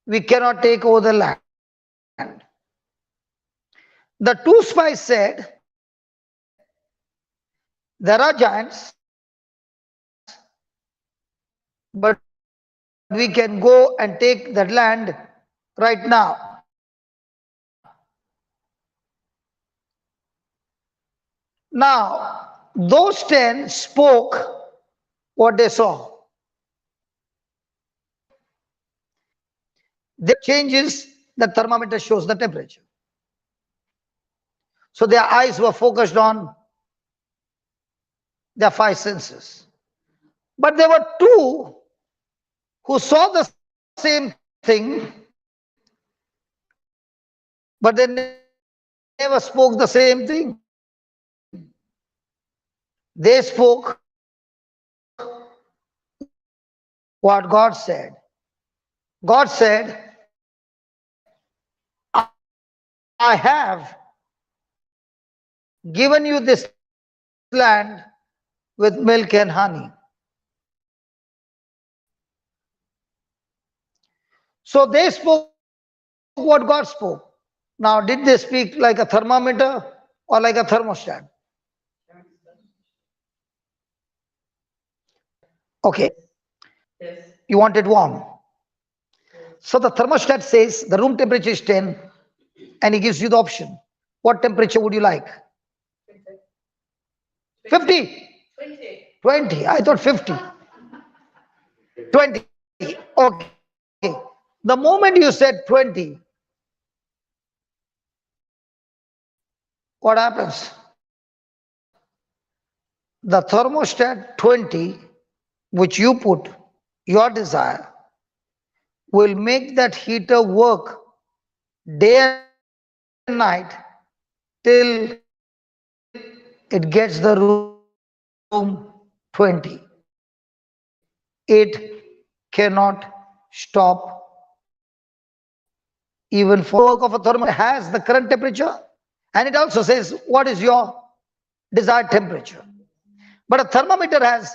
we cannot take over the land. The two spies said, there are giants, but we can go and take that land right now. Now, those 10 spoke what they saw. The changes, the thermometer shows the temperature. So their eyes were focused on their 5 senses. But there were 2 who saw the same thing, but they never spoke the same thing. They spoke what God said. God said, I have given you this land with milk and honey. So they spoke what God spoke. Now, did they speak like a thermometer or like a thermostat? Okay. Yes. You want it warm. So the thermostat says the room temperature is 10 and he gives you the option. What temperature would you like? 50? 20. 20. I thought 50. 20. Okay. The moment you said 20, what happens? The thermostat 20, which you put your desire, will make that heater work day and night till it gets the room 20. It cannot stop even for a minute. Work of a thermometer has the current temperature, and it also says what is your desired temperature. But a thermometer has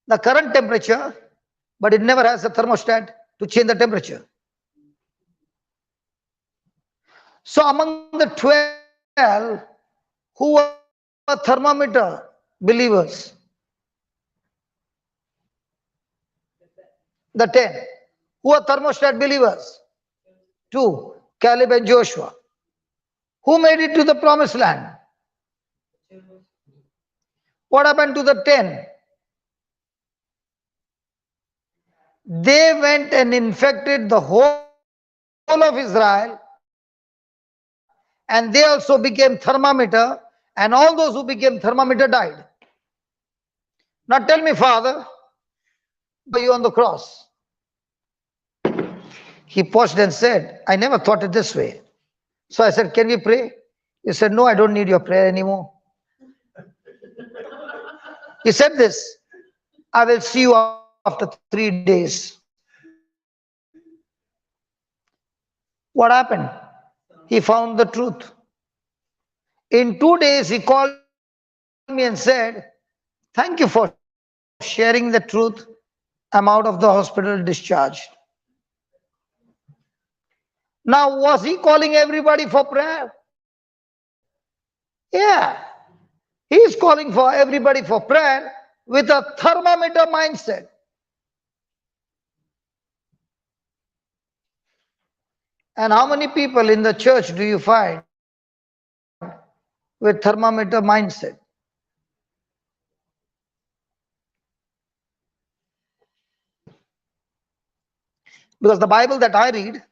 the current temperature, but it never has a thermostat to change the temperature. So among the 12 who were thermometer believers, the 10 who were thermostat believers, 2, Caleb and Joshua, who made it to the promised land. What happened to the 10? They went and infected the whole of Israel, and they also became thermometer, and all those who became thermometer died. Now tell me, Father, why are you on the cross? He paused and said, I never thought it this way. So I said, can we pray? He said, no, I don't need your prayer anymore. He said this, I will see you after 3 days. What happened? He found the truth. In 2 days, he called me and said, thank you for sharing the truth. I'm out of the hospital discharged. Now, was he calling everybody for prayer? Yeah. He is calling for everybody for prayer with a thermometer mindset. And how many people in the church do you find with thermometer mindset? Because the Bible that I read,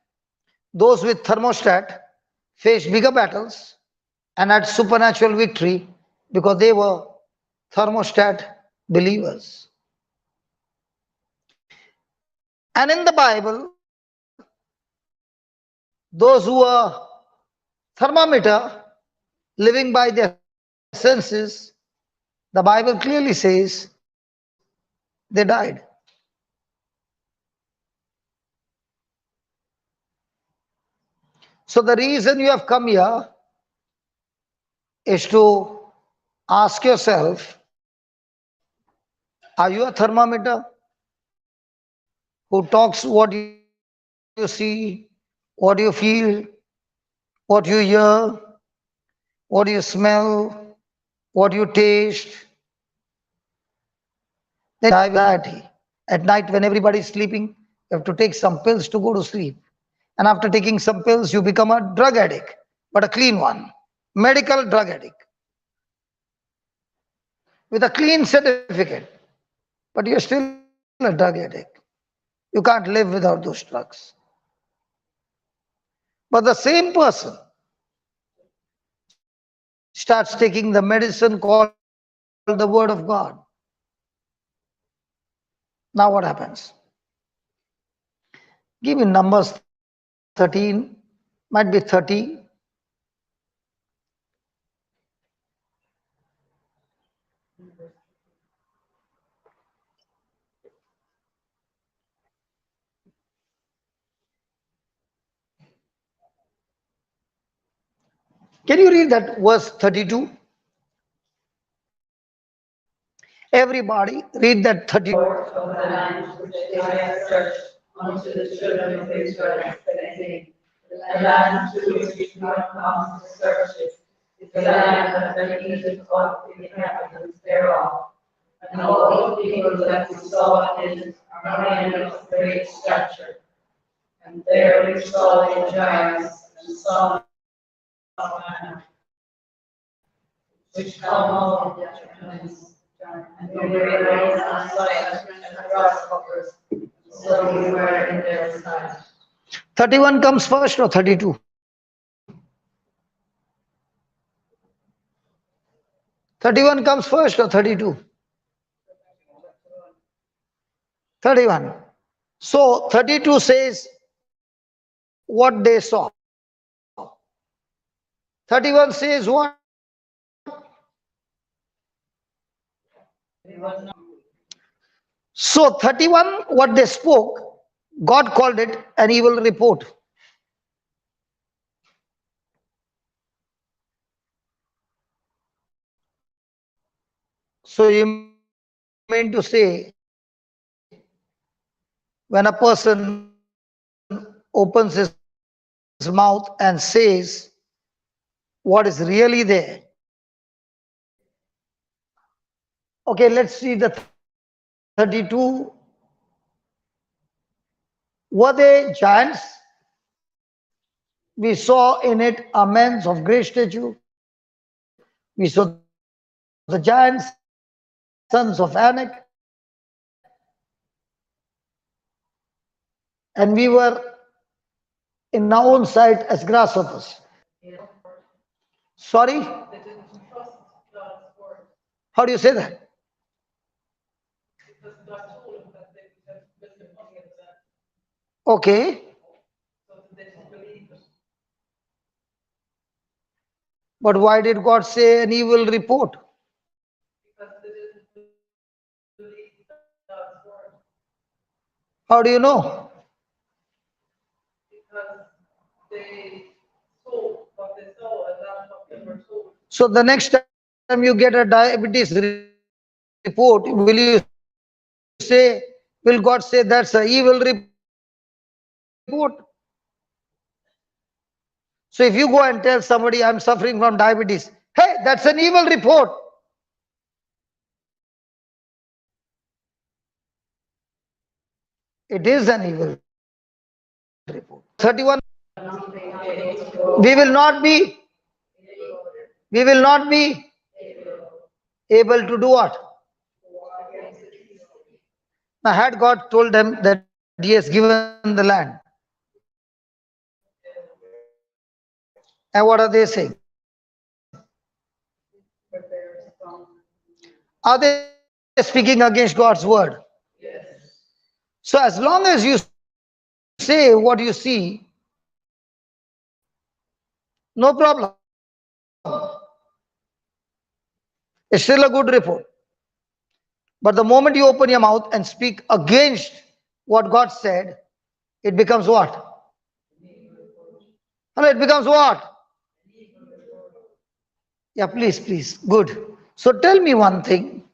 those with thermostat faced bigger battles and had supernatural victory because they were thermostat believers. And in the Bible, those who were thermometer, living by their senses, the Bible clearly says they died. So the reason you have come here is to ask yourself, are you a thermometer who talks what you see, what you feel, what you hear, what you smell, what you taste? Then you have anxiety. At night when everybody is sleeping, you have to take some pills to go to sleep. And after taking some pills, you become a drug addict, but a clean one, medical drug addict, with a clean certificate. But you're still a drug addict. You can't live without those drugs. But the same person starts taking the medicine called the Word of God. Now what happens? Give me Numbers 13, might be 30. Can you read that verse 32? Everybody read that 32. Of the land which they have searched unto the children of Israel, saying, the land to which you have come to search it is the land that eateth up the inhabitants thereof. And all the people that we saw in it are men of great stature. And there we saw the giants and saw man, which come all the giants. And we were raised on sight as grasshoppers, so we were in their sight. 31 comes first or 32? 31 comes first or 32? 31. So 32 says what they saw. 31 says what? So 31, what they spoke, God called it an evil report. So you mean to say, when a person opens his mouth and says what is really there. Okay, let's see the 32. Were they giants? We saw in it a man of great stature. We saw the giants, sons of Anak, and we were in our own sight as grasshoppers. Sorry? They didn't trust God's word How do you say that? because God told them that they would have wisdom on the other side. Okay, So they didn't believe it but why did God say an evil report? because they didn't believe God's word. How do you know? Because they told what they saw and not what they were told. So the next time you get a diabetes report, will you say, will God say that's an evil report? So if you go and tell somebody I'm suffering from diabetes, hey, that's an evil report. It is an evil report. 31, we will not be, we will not be able to do what? Now, had God told them that He has given the land, and what are they saying? Are they speaking against God's word? So, as long as you say what you see, no problem. It's still a good report. But the moment you open your mouth and speak against what God said, it becomes what? Hello, it becomes what? Yeah, please, please. Good. So tell me one thing.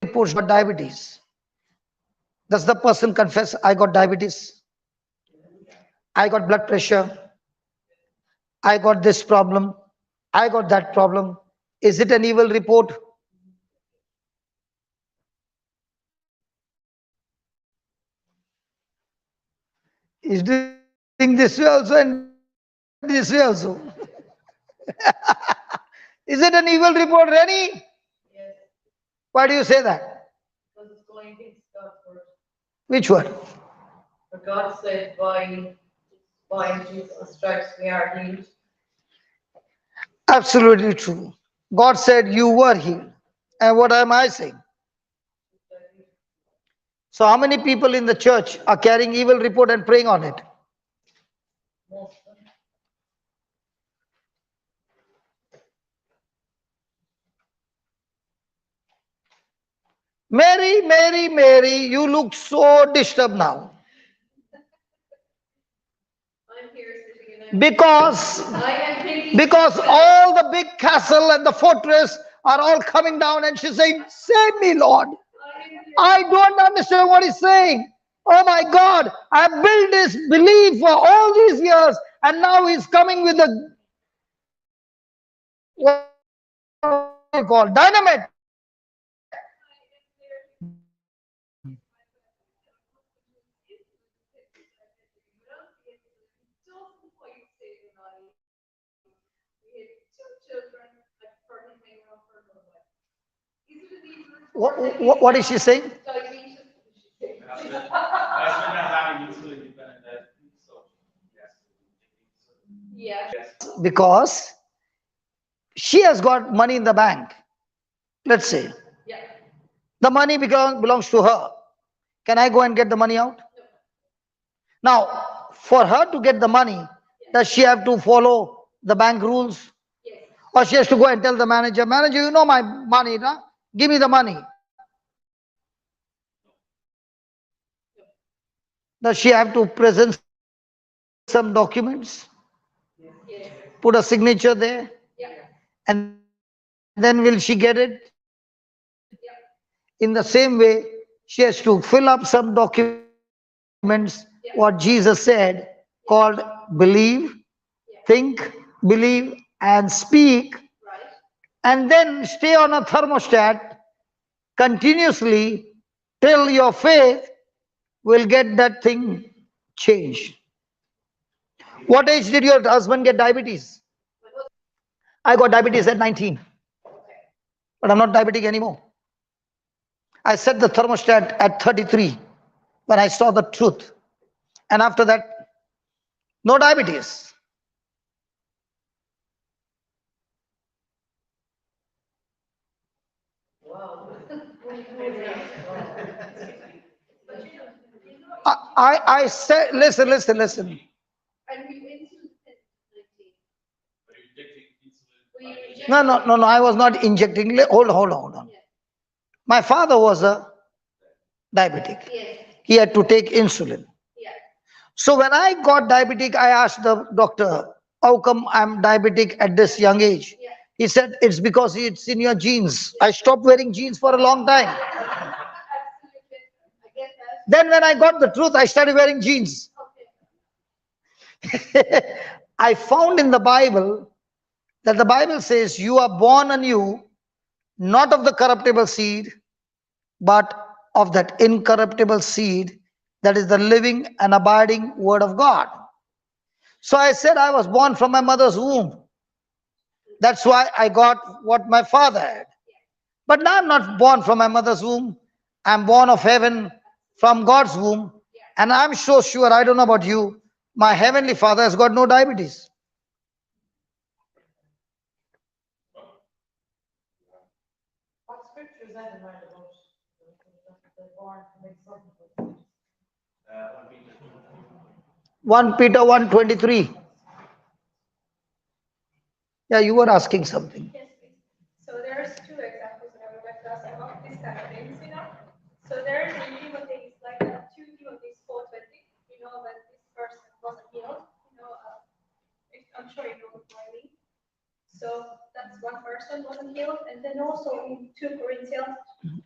Reports got diabetes. Does the person confess, I got diabetes? I got blood pressure? I got this problem? I got that problem? Is it an evil report? Is doing this way also and this way also. Is it an evil report, Rennie? Yes, Why do you say that? because it's going against God's word. Which word? But God said, by Jesus' stripes we are healed. Absolutely true. God said you were healed. And what am I saying? So how many people in the church are carrying evil report and praying on it? Most of them. Mary, Mary, Mary, you look so disturbed now. I'm here sitting in a. Because I am thinking. because all the big castle and the fortress are all coming down and she's saying, save me, Lord. I don't understand what he's saying. Oh my God, I built this belief for all these years and now he's coming with a, what do you call, dynamite. What is she saying? Husband has having insulin dependent diabetes, so Yeah. yes. Because she has got money in the bank. Let's say. Yeah. The money belongs to her. Can I go and get the money out? Now, for her to get the money, does she have to follow the bank rules? Yes. Or she has to go and tell the manager, manager, you know my money, nah? Give me the money. Does she have to present some documents? Yes. Put a signature there? Yeah. And then will she get it? Yeah. In the same way, she has to fill up some documents, what Jesus said, called believe, think, believe, and speak, Right. and then stay on a thermostat continuously till your faith will get that thing changed. What age did your husband get diabetes? I got diabetes at 19, but I'm not diabetic anymore. I set the thermostat at 33 when I saw the truth. And after that, no diabetes. I said, listen. And we went to the 19. But you're injecting insulin. We rejected. No, I was not injecting. Hold on. Yeah. My father was a diabetic. Yes. He had to take insulin. Yeah. So when I got diabetic, I asked the doctor, how come I'm diabetic at this young age? Yeah. He said, it's because it's in your genes. I stopped wearing jeans for a long time. Absolutely. I get that. Then when I got the truth, I started wearing jeans. Okay. I found in the Bible that the Bible says you are born anew, not of the corruptible seed, but of that incorruptible seed that is the living and abiding word of God. So I said I was born from my mother's womb. That's why I got what my father had. But now I'm not born from my mother's womb. I'm born of heaven from God's womb. And I'm so sure, I don't know about you, my heavenly father has got no diabetes. What scripture is that in mind about the born to make something? 1 Peter 1:23. Yeah, you were asking something. Yes, please. So there's two examples that I would like to ask about this kind of things, So there is in Timothy, it's like 2 Timothy 4:20, that this person wasn't healed, I'm sure you know what I mean. So that's one person wasn't healed, and then also in 2 Corinthians,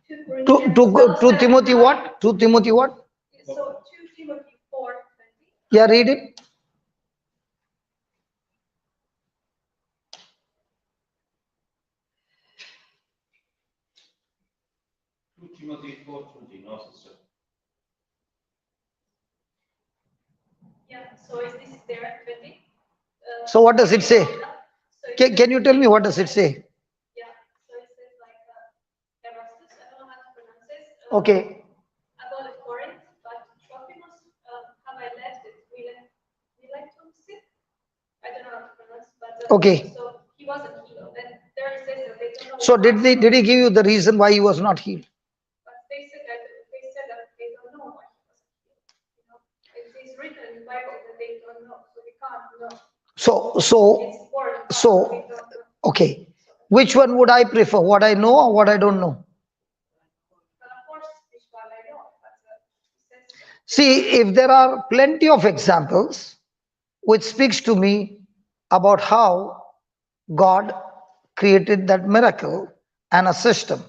2 Corinthians. 2 Timothy what? 2 Timothy what? So 2 Timothy 4:20. Yeah, read it. Timothy 4:20, no, sister. Yeah, so is this there at 20? So what does it say? So Can you tell me what does it say? Yeah, so it says like Erastus, I don't know how to pronounce it. Okay. About the Corinth, but Trophimus, have I left it? We like to sit? I don't know how to pronounce, but Okay. so he wasn't healed. And there it says that they don't know. So did he give you the reason why he was not healed? But they said that they don't know why he wasn't healed. It's written in the Bible that they don't know, so we can't know. It's important. We don't know. Okay. Which one would I prefer? What I know or what I don't know? But of course, which one I know, but it says. See, if there are plenty of examples which speaks to me about how God created that miracle and a system,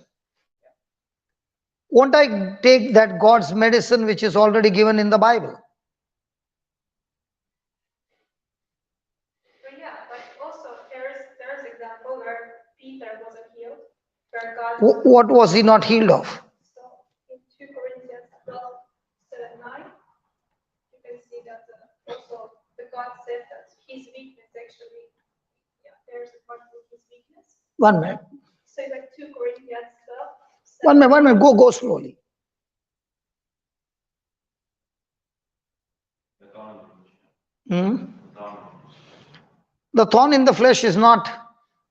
won't I take that God's medicine which is already given in the Bible? But yeah, but also there's example where Peter wasn't healed, where God. What was he not healed of? So in 2 Corinthians 12:7-9, you can see that also the God said that his weakness actually, there's a part of his weakness. 1 minute. So it's like 2 Corinthians 12. 1 minute. Go slowly. Hmm? The thorn in the flesh is not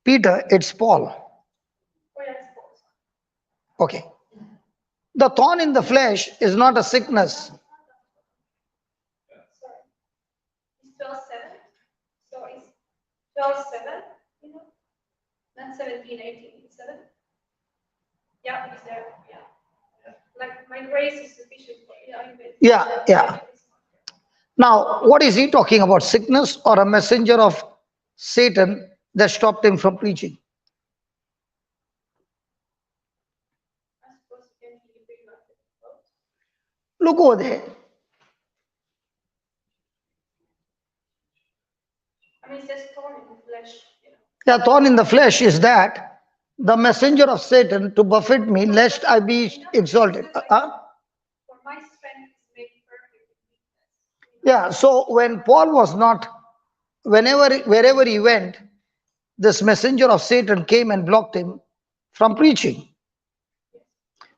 Peter, it's Paul. Oh, yes, Paul. Okay. The thorn in the flesh is not a sickness. Sorry. It's 12:7. So it's 12:7, you know, not 17, 18, 7. Yeah, it's there. Yeah. Like my grace is sufficient for you. Yeah. Now, what is he talking about? Sickness or a messenger of Satan that stopped him from preaching? I suppose you can bring up the quote. Look over there. I mean, it says thorn in the flesh, you know. The thorn in the flesh is that the messenger of Satan to buffet me, lest I be exalted. For my strength is made perfect in weakness. You know? Yeah, so when Paul was not, wherever he went, this messenger of Satan came and blocked him from preaching.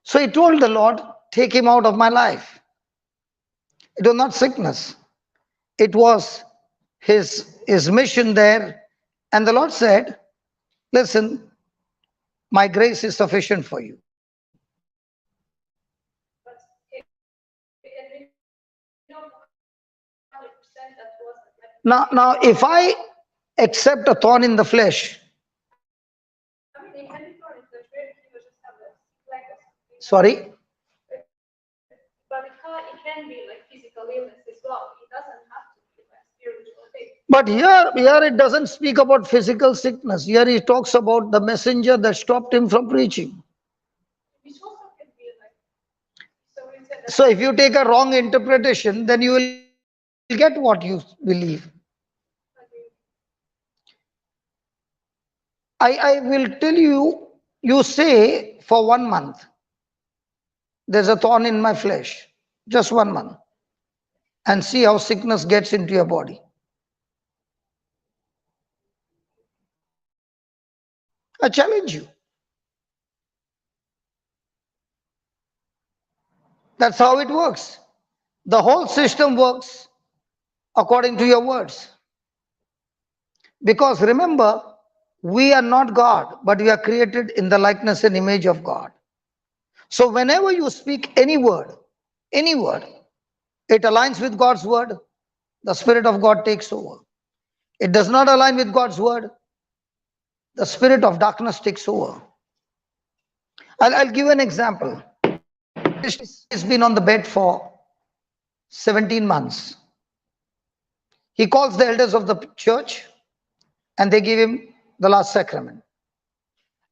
So he told the Lord, take him out of my life. It was not sickness. It was his mission there. And the Lord said, listen, my grace is sufficient for you. But and we know 100% that wasn't like. Now, if I accept a thorn in the flesh, I mean, it can be thorn in the flesh. He was just have a like a. sorry, But it can be like physical illness as well. It doesn't have to be like spiritual thing. but here it doesn't speak about physical sickness. Here he talks about the messenger that stopped him from preaching. Which also can be like. So we said that. So if you take a wrong interpretation, then you will get what you believe. I will tell you, you say for 1 month, there's a thorn in my flesh, just 1 month, and see how sickness gets into your body. I challenge you. That's how it works. The whole system works according to your words. Because remember, we are not God, but we are created in the likeness and image of God. So whenever you speak any word, it aligns with God's word, the Spirit of God takes over. It does not align with God's word, the spirit of darkness takes over. I'll give you an example. He's been on the bed for 17 months. He calls the elders of the church and they give him the last sacrament.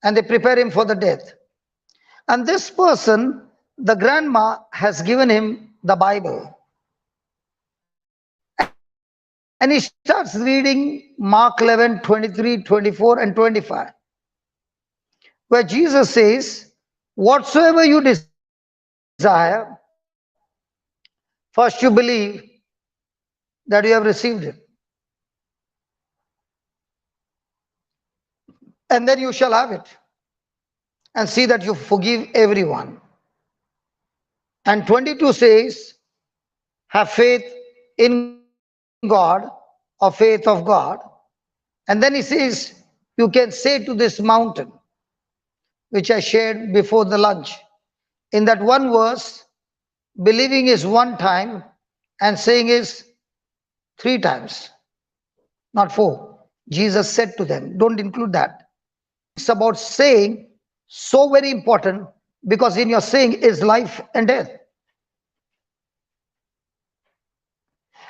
And they prepare him for the death. And this person, the grandma, has given him the Bible. And he starts reading Mark 11, 23, 24, and 25, where Jesus says, whatsoever you desire, first you believe that you have received it. And then you shall have it. And see that you forgive everyone. And 22 says, have faith in God or faith of God. And then he says, you can say to this mountain, which I shared before the lunch. In that one verse, believing is 1 time and saying is 3 times, not 4. Jesus said to them, don't include that. It's about saying, so very important, because in your saying is life and death.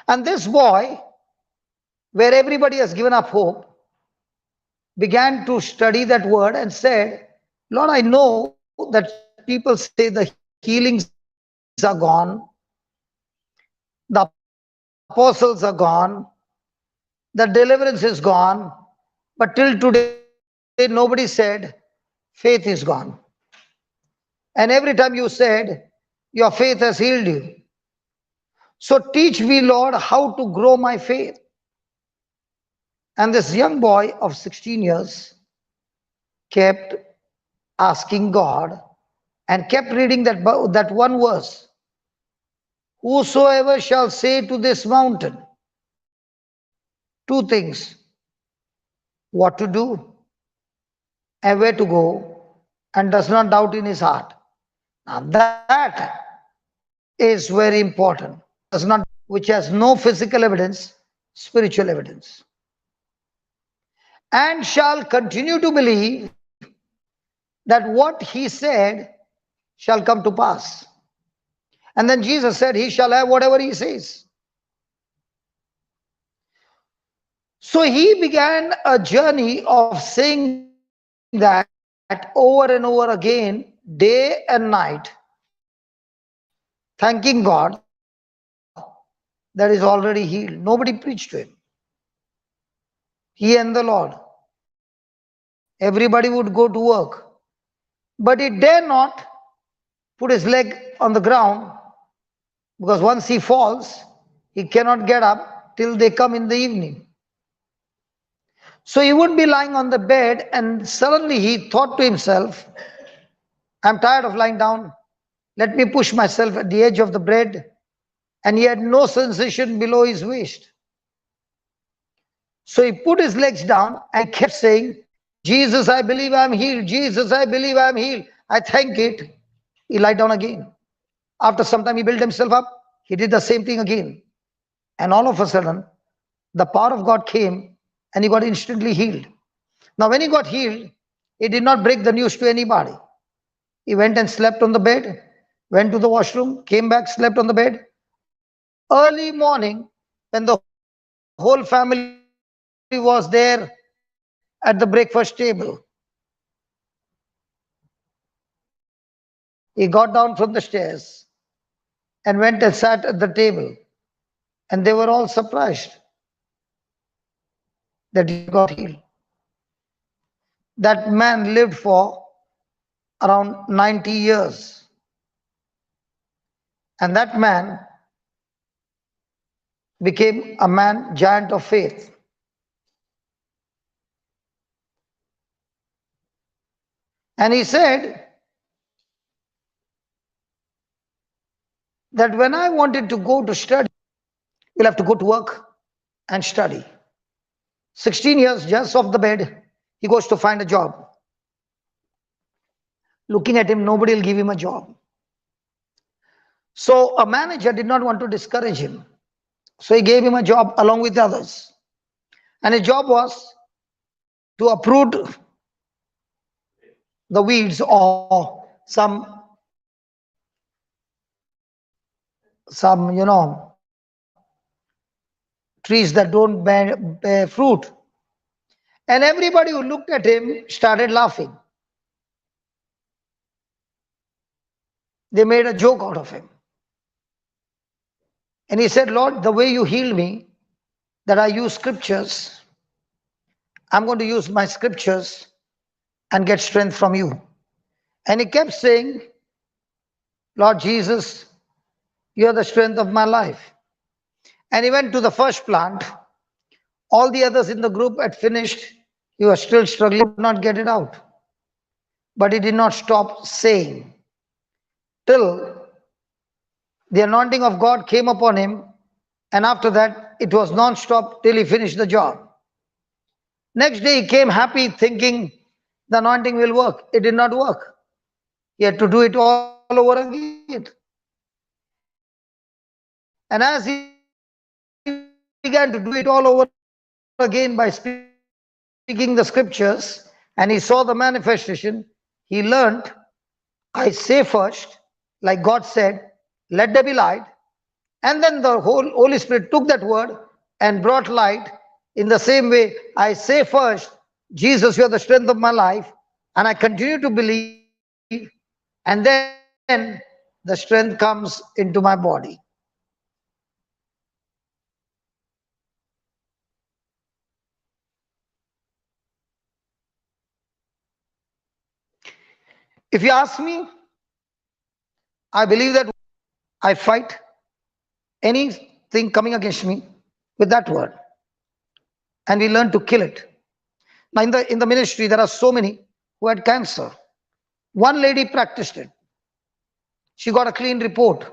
And this boy, where everybody has given up hope, began to study that word and said, Lord, I know that people say the healings are gone, the apostles are gone, the deliverance is gone, but till today nobody said faith is gone. And every time you said, your faith has healed you. So teach me, Lord, how to grow my faith. And this young boy of 16 years kept asking God and kept reading that one verse. Whosoever shall say to this mountain, 2 things, what to do and where to go, and does not doubt in his heart. Now that is very important. Does not, which has no physical evidence, spiritual evidence. And shall continue to believe that what he said shall come to pass. And then Jesus said, he shall have whatever he says. So he began a journey of saying that over and over again, day and night, thanking God that is already healed. Nobody preached to him. He and the Lord. Everybody would go to work. But he dare not put his leg on the ground because once he falls, he cannot get up till they come in the evening. So he would be lying on the bed and suddenly he thought to himself, I'm tired of lying down. Let me push myself at the edge of the bed. And he had no sensation below his waist. So he put his legs down and kept saying, Jesus, I believe I'm healed. Jesus, I believe I'm healed. I thank it. He lied down again. After some time, he built himself up. He did the same thing again. And all of a sudden, the power of God came and he got instantly healed. Now, when he got healed, he did not break the news to anybody. He went and slept on the bed, went to the washroom, came back, slept on the bed. Early morning, when the whole family was there at the breakfast table, he got down from the stairs and went and sat at the table. And they were all surprised that he got healed. That man lived for around 90 years. And that man became a man giant of faith. And he said that when I wanted to go to study, you'll have to go to work and study. 16 years just off the bed, he goes to find a job. Looking at him, nobody will give him a job. So a manager did not want to discourage him. So he gave him a job along with others. And his job was to uproot the weeds or some trees that don't bear fruit. And everybody who looked at him started laughing. They made a joke out of him. And he said, Lord, the way you healed me, that I use scriptures, I'm going to use my scriptures and get strength from you. And he kept saying, Lord Jesus, you're the strength of my life. And he went to the first plant. All the others in the group had finished. He was still struggling, could not get it out. But he did not stop saying till the anointing of God came upon him. And after that, it was non-stop till he finished the job. Next day, he came happy thinking the anointing will work. It did not work. He had to do it all over again. And as he began to do it all over again by speaking the scriptures, and he saw the manifestation, he learned, I say first, like God said, let there be light. And then the Holy Spirit took that word and brought light. In the same way, I say first, Jesus, you are the strength of my life. And I continue to believe. And then the strength comes into my body. If you ask me, I believe that I fight anything coming against me with that word. And we learn to kill it. Now in the ministry, there are so many who had cancer. One lady practiced it. She got a clean report.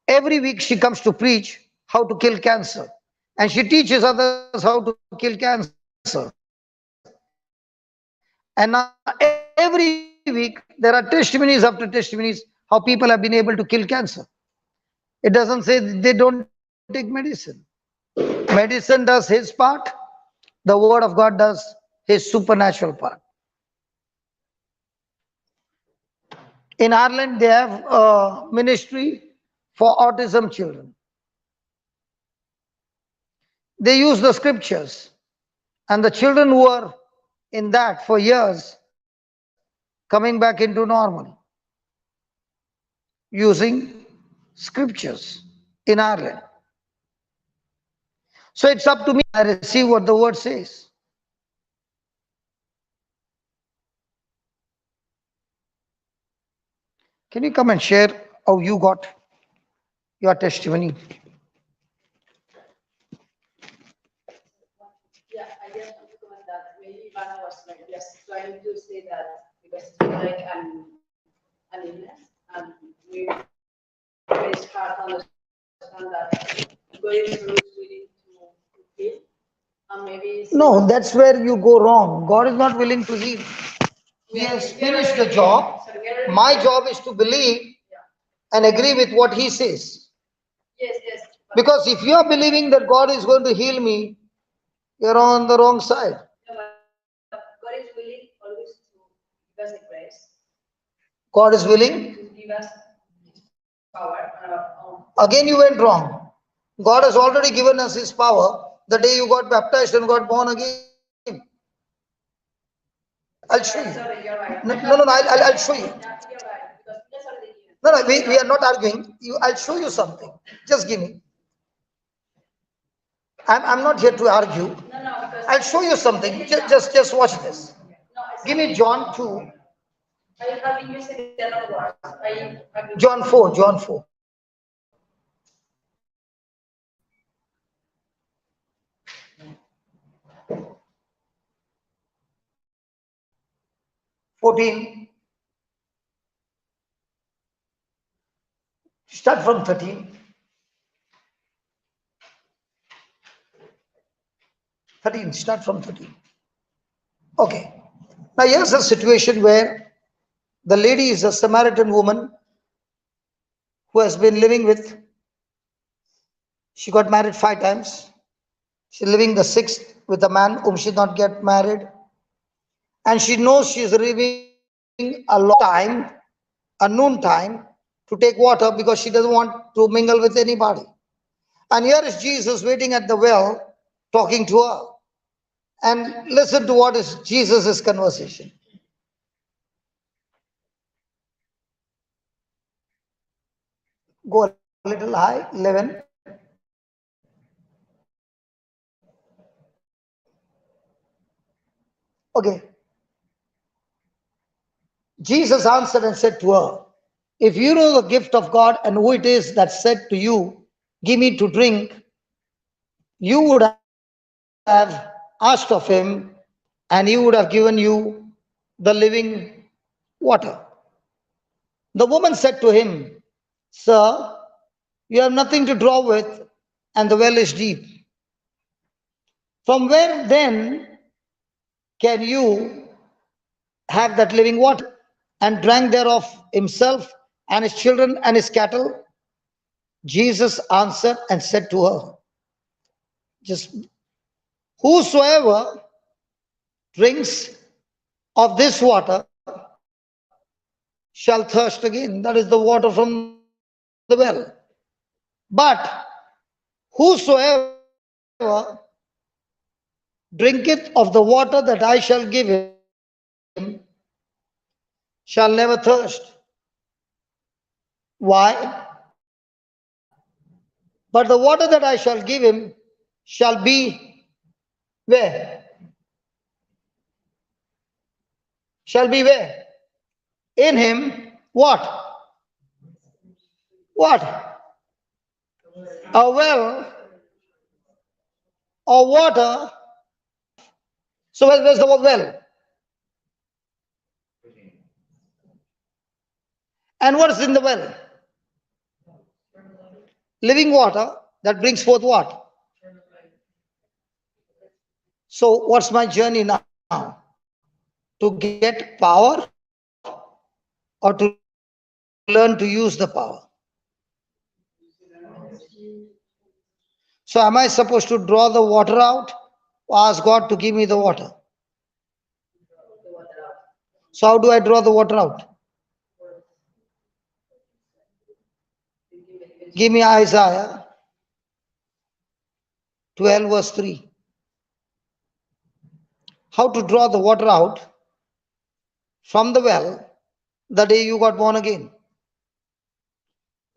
Every week she comes to preach how to kill cancer. And she teaches others how to kill cancer. And now every week there are testimonies after testimonies how how people have been able to kill cancer. It doesn't say they don't take medicine. Medicine does his part, the word of God does his supernatural part. In Ireland, they have a ministry for autism children. They use the scriptures, and the children who are in that for years coming back into normal using scriptures in Ireland. So it's up to me. I receive what the word says. Can you come and share how you got your testimony? Yeah, I just want to comment that maybe Ivana was like just trying to say that because it's like an illness and we it's hard to understand that God is willing to heal and maybe it's No, that's where you go wrong. God is not willing to heal. He has finished the job. My job is to believe and agree with what he says. yes, yes. Because if you are believing that God is going to heal me, you're on the wrong side. But God is willing always to give us the grace, God is willing. to give us His power on our own. Again, you went wrong. God has already given us his power the day you got baptized and got born again. I'll show you. Sorry, you're right. No, I'll show you. Yeah, you're right because that's already given. No, we are not arguing. I'll show you something. Just give me. I'm not here to argue. No, because I'll show you something. Just watch this. no, it's Give me John 2, I have been using the other words. I have been John 4, John 4. Fourteen. Start from 13. 13. Start from 13. Okay. Now here's a situation where the lady is a Samaritan woman who has been living with. She got married 5 times. She's living the 6th with a man whom she did not get married. And she knows she's living a long time, a noon time, to take water because she doesn't want to mingle with anybody. And here is Jesus waiting at the well, talking to her. And listen to what is Jesus' conversation. Go a little high, 11. Okay. Jesus answered and said to her, if you know the gift of God and who it is that said to you, give me to drink, you would have asked of him and he would have given you the living water. The woman said to him, sir, you have nothing to draw with and the well is deep. From where then can you have that living water? And drank thereof himself and his children and his cattle. Jesus answered and said to her, just whosoever drinks of this water shall thirst again. That is the water from the well. But whosoever drinketh of the water that I shall give him shall never thirst. Why? But the water that I shall give him shall be where? Shall be where? In him what? What? A well or water. So where's the well? And what is in the well? Living water that brings forth what? So what's my journey now? To get power or to learn to use the power. So am I supposed to draw the water out or ask God to give me the water? So how do I draw the water out? Give me Isaiah 12 verse 3. How to draw the water out from the well the day you got born again.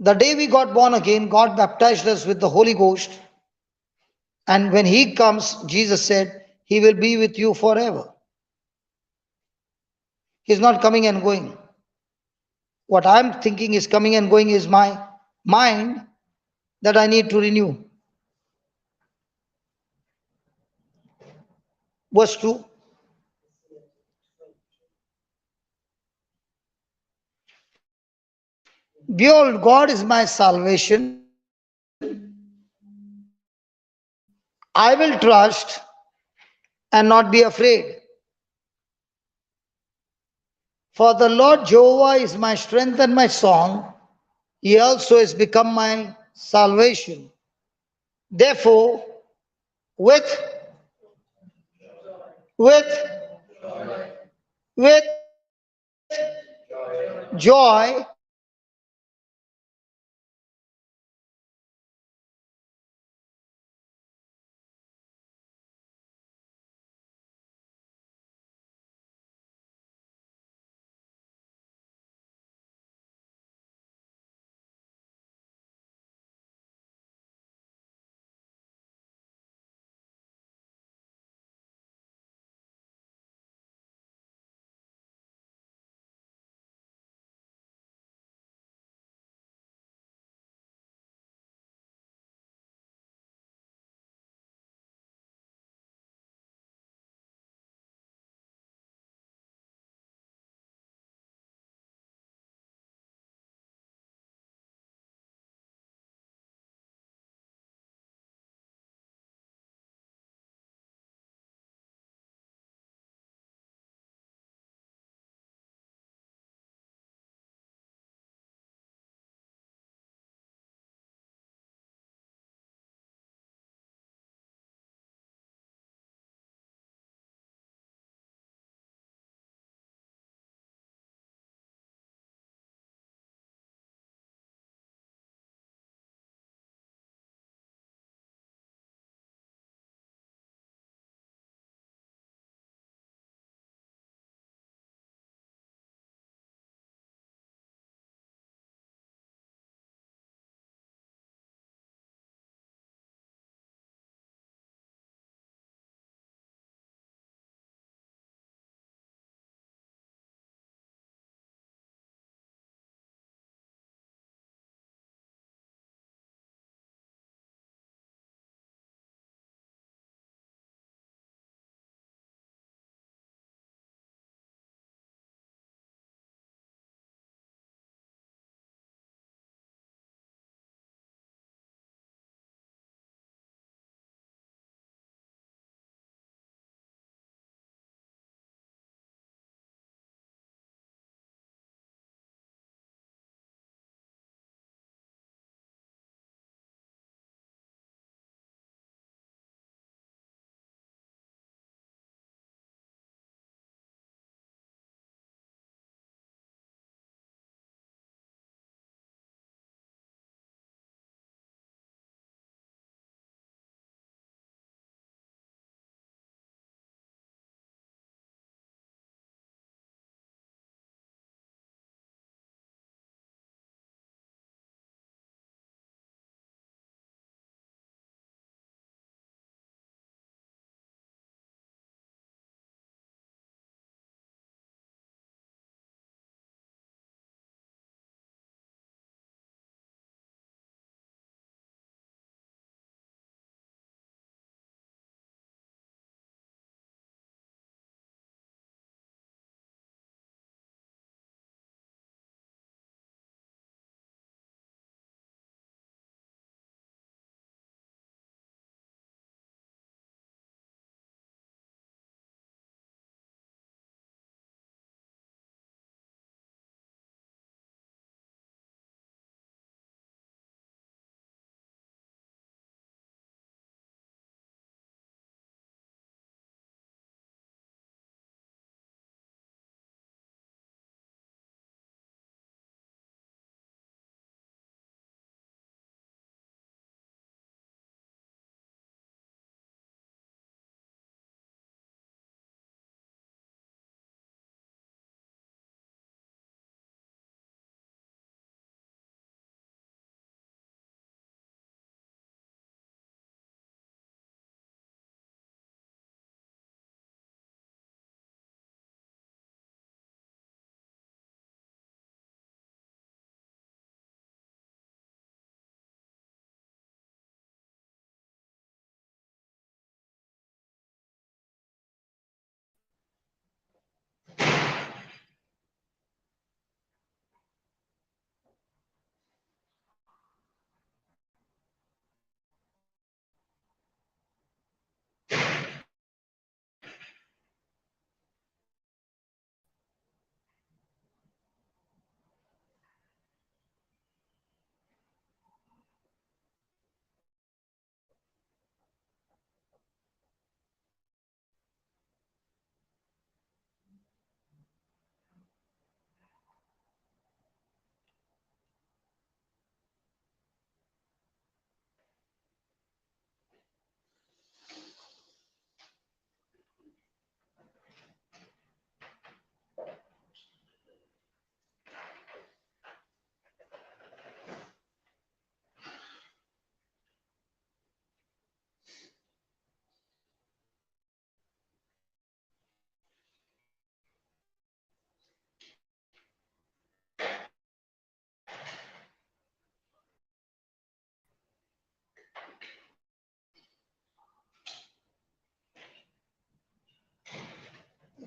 The day we got born again, God baptized us with the Holy Ghost. And when He comes, Jesus said, He will be with you forever. He's not coming and going. What I'm thinking is coming and going is my mind that I need to renew. Verse 2. Behold, God is my salvation. I will trust and not be afraid. For the Lord Jehovah is my strength and my song. He also has become my salvation. Therefore, with with with joy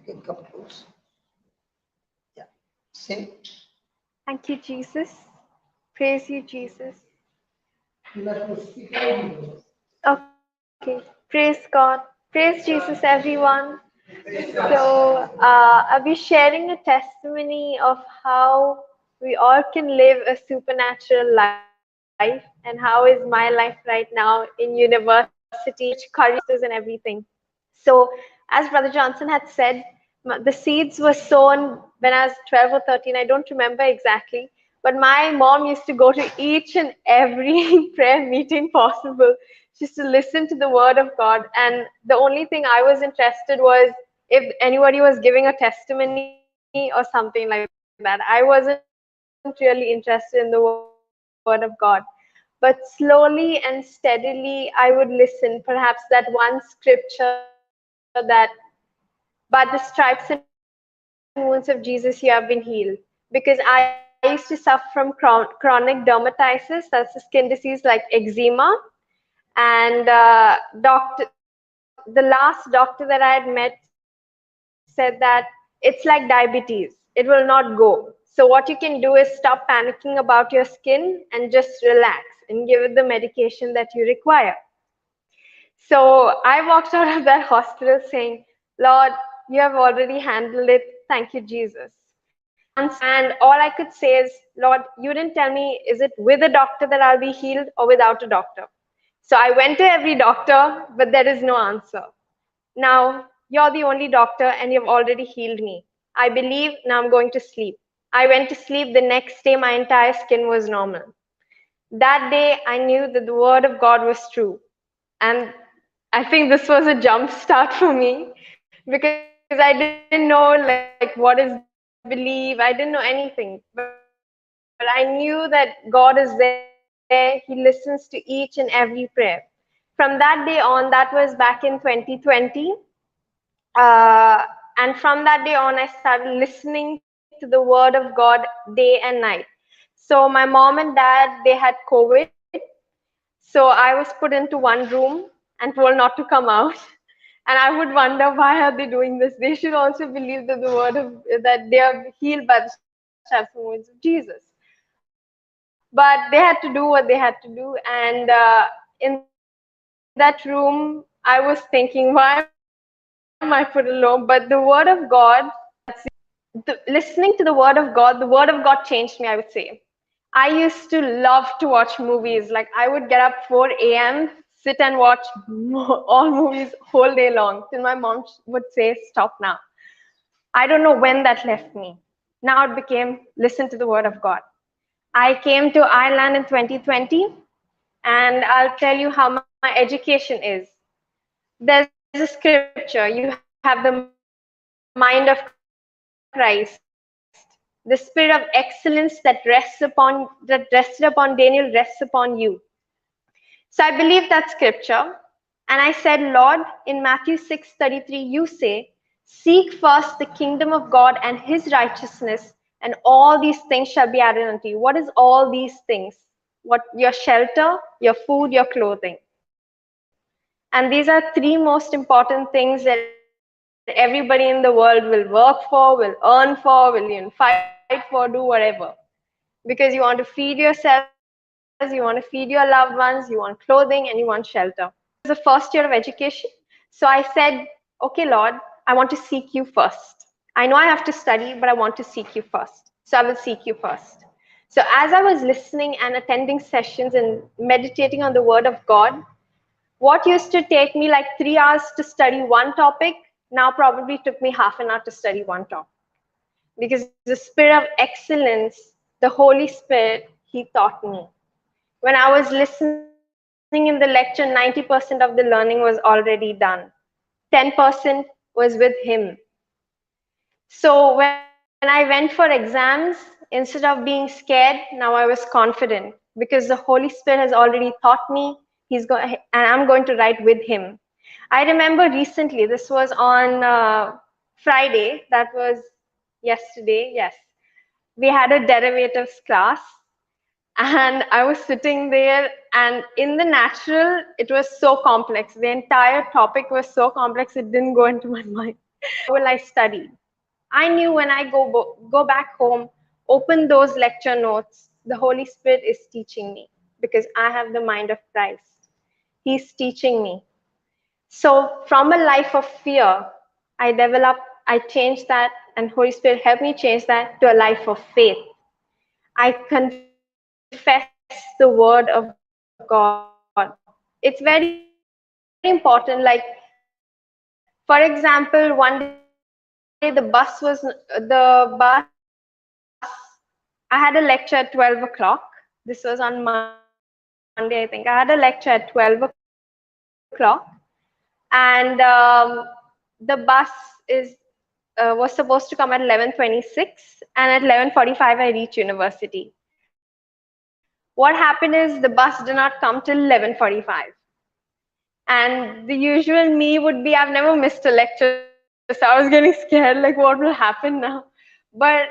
can come close. Yeah. Say. Thank you, Jesus. Praise you, Jesus. Okay. Praise God. Praise Jesus, everyone. So, I'll be sharing a testimony of how we all can live a supernatural life and how is my life right now in university, careers and everything. So, as Brother Johnson had said, the seeds were sown when I was 12 or 13. I don't remember exactly. But my mom used to go to each and every prayer meeting possible. She used to listen to the word of God. And the only thing I was interested was if anybody was giving a testimony or something like that. I wasn't really interested in the word of God. But slowly and steadily, I would listen. Perhaps that one scripture that by the stripes and wounds of Jesus, you have been healed. Because I used to suffer from chronic dermatitis, that's a skin disease like eczema. And the last doctor that I had met said that it's like diabetes. It will not go. So what you can do is stop panicking about your skin and just relax and give it the medication that you require. So I walked out of that hospital saying, Lord, you have already handled it. Thank you, Jesus. And all I could say is, Lord, you didn't tell me, is it with a doctor that I'll be healed or without a doctor? So I went to every doctor, but there is no answer. Now, you're the only doctor and you've already healed me. I believe, now I'm going to sleep. I went to sleep. The next day, my entire skin was normal. That day, I knew that the word of God was true. And I think this was a jump start for me because I didn't know like what is belief. I didn't know anything. But I knew that God is there. He listens to each and every prayer. From that day on, that was back in 2020. And from that day on, I started listening to the word of God day and night. So my mom and dad, they had COVID. So I was put into one room and told not to come out. And I would wonder, why are they doing this? They should also believe that that they are healed by the stripes and wounds of Jesus. But they had to do what they had to do. And in that room, I was thinking, why am I put alone? But the word of God, listening to the word of God, the word of God changed me, I would say. I used to love to watch movies. Like I would get up 4 a.m., sit and watch all movies whole day long till my mom would say, stop now. I don't know when that left me. Now it became listen to the word of God. I came to Ireland in 2020, and I'll tell you how my education is. There's a scripture, you have the mind of Christ. The spirit of excellence that rested upon Daniel rests upon you. So I believe that scripture. And I said, Lord, in Matthew 6:33, you say, seek first the kingdom of God and his righteousness, and all these things shall be added unto you. What is all these things? What your shelter, your food, your clothing. And these are three most important things that everybody in the world will work for, will earn for, will even fight for, do whatever. Because you want to feed yourself, you want to feed your loved ones, you want clothing, and you want shelter. So as I was listening and attending sessions in meditating on the word of God, it was the first year of education. So I said, okay, Lord, I want to seek you first. I know I have to study, but I want to seek you first. So I will seek you first. So as I was listening and attending sessions and meditating on the word of God, what used to take me like 3 hours to study one topic now probably took me half an hour to study one topic. Because the spirit of excellence, the Holy Spirit, he taught me. When I was listening in the lecture, 90% of the learning was already done. 10% was with him. So when I went for exams, instead of being scared, now I was confident because the Holy Spirit has already taught me. And I'm going to write with him. I remember recently, this was on Friday, that was yesterday, yes. We had a derivatives class, and I was sitting there, and in the natural, it was so complex. The entire topic was so complex, it didn't go into my mind. Will I study? I knew when I go back home, open those lecture notes, the Holy Spirit is teaching me because I have the mind of Christ. He's teaching me. So from a life of fear, I changed that, and Holy Spirit helped me change that to a life of faith. I confess the word of God. It's very important. For example, one day I had a lecture at 12 o'clock. This was on Monday, I think. I had a lecture at 12 o'clock. And the bus was supposed to come at 11:26, and at 11:45 I reached university. What happened is the bus did not come till 11:45. And the usual me would be, I've never missed a lecture, so I was getting scared, like what will happen now? But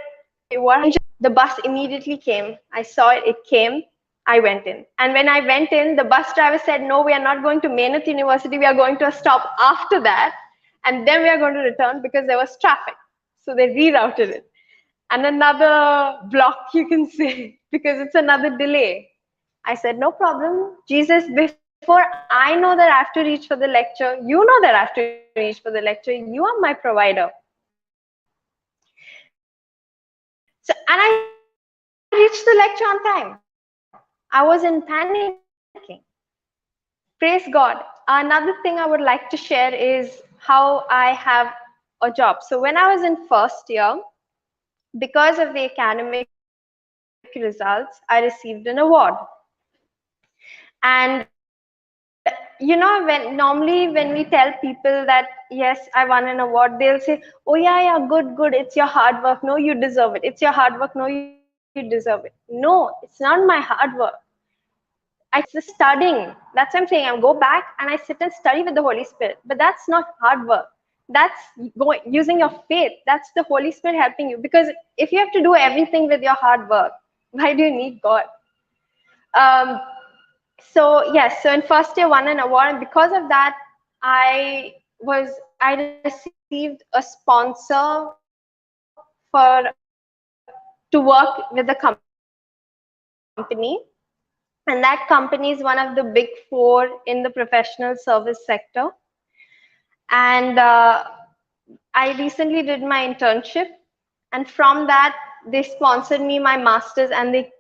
the bus immediately came. I saw it, it came, I went in. And when I went in, the bus driver said, no, we are not going to Maynooth University, we are going to a stop after that, and then we are going to return because there was traffic. So they rerouted it. And another block, you can say, because it's another delay. I said, no problem. Jesus, before I know that I have to reach for the lecture, you know that I have to reach for the lecture. You are my provider. So, and I reached the lecture on time. I wasn't panicking. Praise God. Another thing I would like to share is how I have a job. So when I was in first year, because of the academic results, I received an award. And normally when we tell people that yes, I won an award, they'll say, oh yeah, good, it's your hard work, no, you deserve it. It's your hard work, no, you deserve it. No, it's not my hard work. I sit and studying. That's what I'm saying. I go back and I sit and study with the Holy Spirit. But that's not hard work. That's using your faith. That's the Holy Spirit helping you. Because if you have to do everything with your hard work, why do you need God? Um, so yes, so in first year won an award, and because of that, I received a sponsor to work with a company, and that company is one of the big 4 in the professional service sector. And I recently did my internship, and from that they sponsored me my master's, and they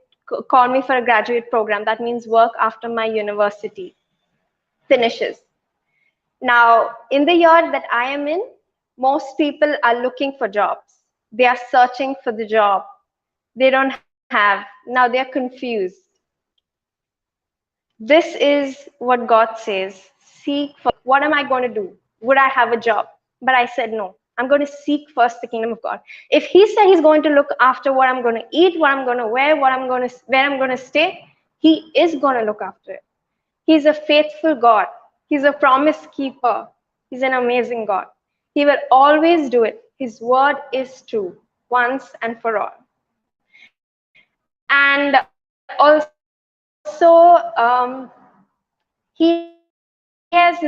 called me for a graduate program. That means work after my university finishes. Now, in the year that I am in, most people are looking for jobs. They are searching for the job. They don't have. Now they are confused. This is what God says. Seek first. What am I going to do? Would I have a job? But I said no. I'm going to seek first the kingdom of God. If He said He's going to look after what I'm going to eat, what I'm going to wear, where I'm going to stay, He is going to look after it. He's a faithful God. He's a promise keeper. He's an amazing God. He will always do it. His word is true once and for all. And also, he has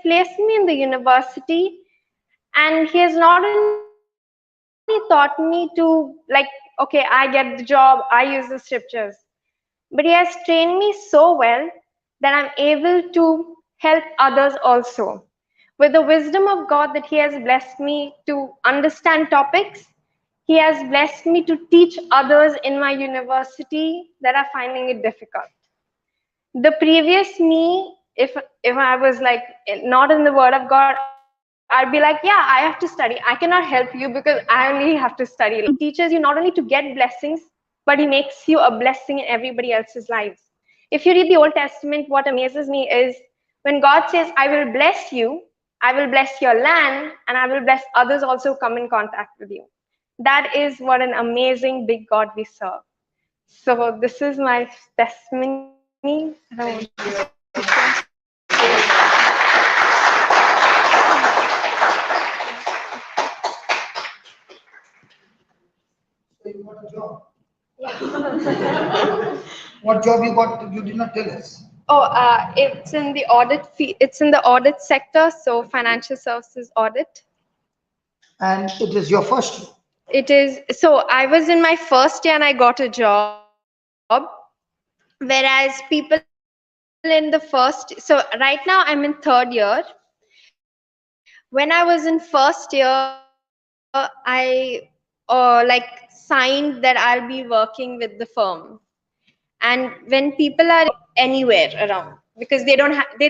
placed me in the university, and he has not only taught me to, like, okay, I get the job, I use the scriptures, but he has trained me so well that I'm able to help others also. With the wisdom of God that He has blessed me to understand topics, He has blessed me to teach others in my university that are finding it difficult. The previous me, if I was like not in the word of God, I'd be like, yeah, I have to study. I cannot help you because I only have to study. He teaches you not only to get blessings, but He makes you a blessing in everybody else's lives. If you read the Old Testament, what amazes me is when God says, I will bless you, I will bless your land, and I will bless others also come in contact with you. That is what an amazing big God we serve. So this is my testimony. Thank you. So you got a job. What job you got? You did not tell us. Oh, it's in the audit. It's in the audit sector, so financial services audit. And it is your first year. It is, so I was in my first year and I got a job, whereas people in the first, so right now I'm in third year. When I was in first year, I like signed that I'll be working with the firm. And when people are anywhere around, because they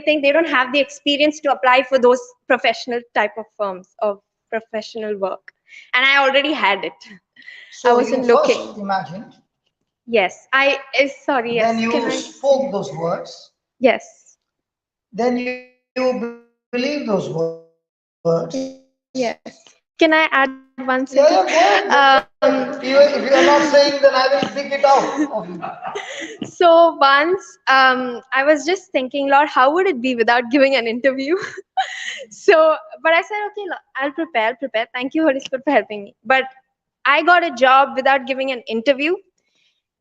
think they don't have the experience to apply for those professional type of firms of professional work, and I already had it. I So wasn't you looking. first imagined, Yes, sorry, then yes, can you I? spoke those words, Yes, then you believe those words. yes. Can I add one Yeah, sentence? yeah, go ahead. That's Um, fine. If you are not saying, then I will pick it out of you. So once I was just thinking, Lord, how would it be without giving an interview? So, but I said, okay, Lord, I'll prepare. Thank you, Holy Spirit, for helping me. But I got a job without giving an interview.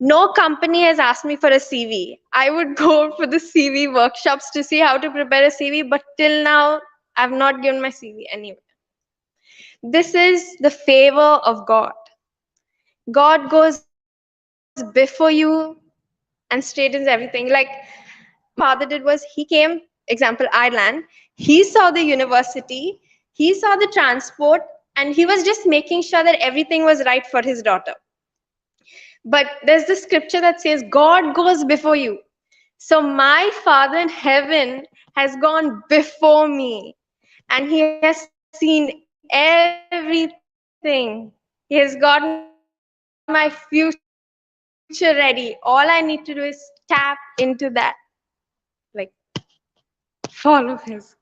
No company has asked me for a CV. I would go for the CV workshops to see how to prepare a CV, but till now, I've not given my CV anywhere. This is the favor of God. God goes before you and straightens everything. Like my father did was he came, example, Ireland, he saw the university, he saw the transport, and he was just making sure that everything was right for his daughter. But there's the scripture that says, God goes before you. So my Father in heaven has gone before me, and he has seen everything. He has got my future ready. All I need to do is tap into that. Like, follow his.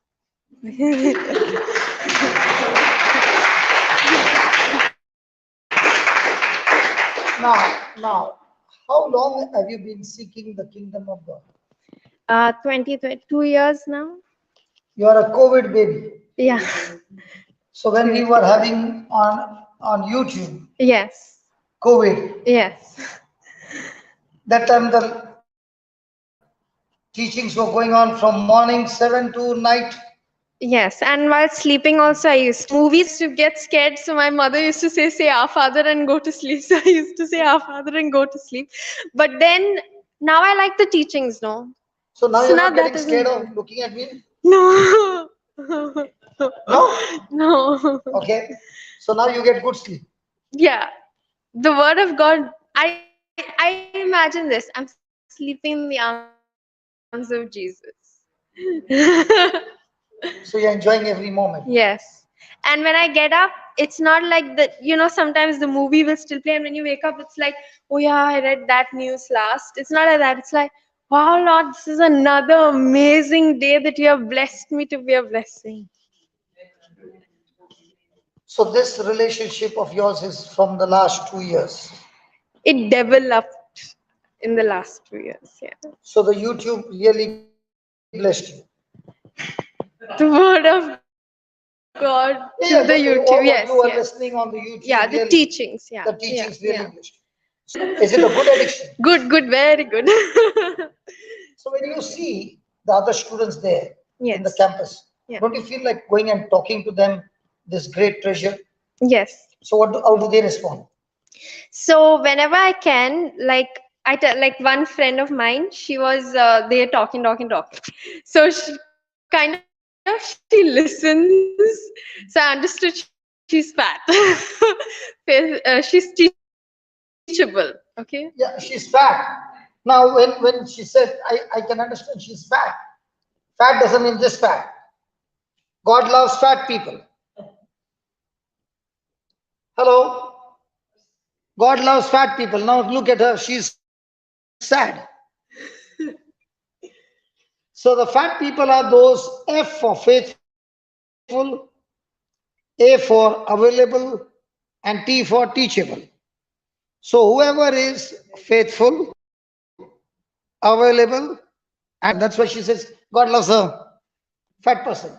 Now, how long have you been seeking the kingdom of God? 22 years now. You are a COVID baby. Yeah. So when we were having on YouTube Yes. COVID, Yes. that time the teachings were going on from morning 7 to night. Yes, and while sleeping also I used movies to get scared. So my mother used to say Our Father and go to sleep. So I used to say Our Father and go to sleep. But then now I like the teachings, no? So now So you're now not that getting isn't scared there. of looking at me? No. No? No. Okay. So now you get good sleep. Yeah. The word of God, I imagine this. I'm sleeping in the arms of Jesus. So you're enjoying every moment. Yes. And when I get up, it's not like the, sometimes the movie will still play, and when you wake up, it's like, oh yeah, I read that news last. It's not like that. It's like, wow, Lord, this is another amazing day that you have blessed me to be a blessing. So this relationship of yours is from the last 2 years. It developed in the last 2 years. Yeah. So the YouTube really blessed you. The word of God through the Yeah, YouTube. what Yes, you are yes. listening on the YouTube. Yeah, the really, teachings. Yeah. the teachings Yeah. really blessed you. Is it a good addiction? Good, very good. So when you see the other students there in the Yes. campus, Yeah. don't you feel like going and talking to them, this great treasure? Yes. So how do they respond? So whenever I can, like I tell, like one friend of mine, she was there talking. So she kind of she listens. So I understood she's fat. She's teachable. Okay. Yeah, she's fat. Now when she said, I can understand she's fat. Fat doesn't mean just fat. God loves fat people. Hello? God loves fat people. Now look at her, she's sad. So the fat people are those F for faithful, A for available, and T for teachable. So whoever is faithful, available, and teachable, that's why she says God loves a fat person.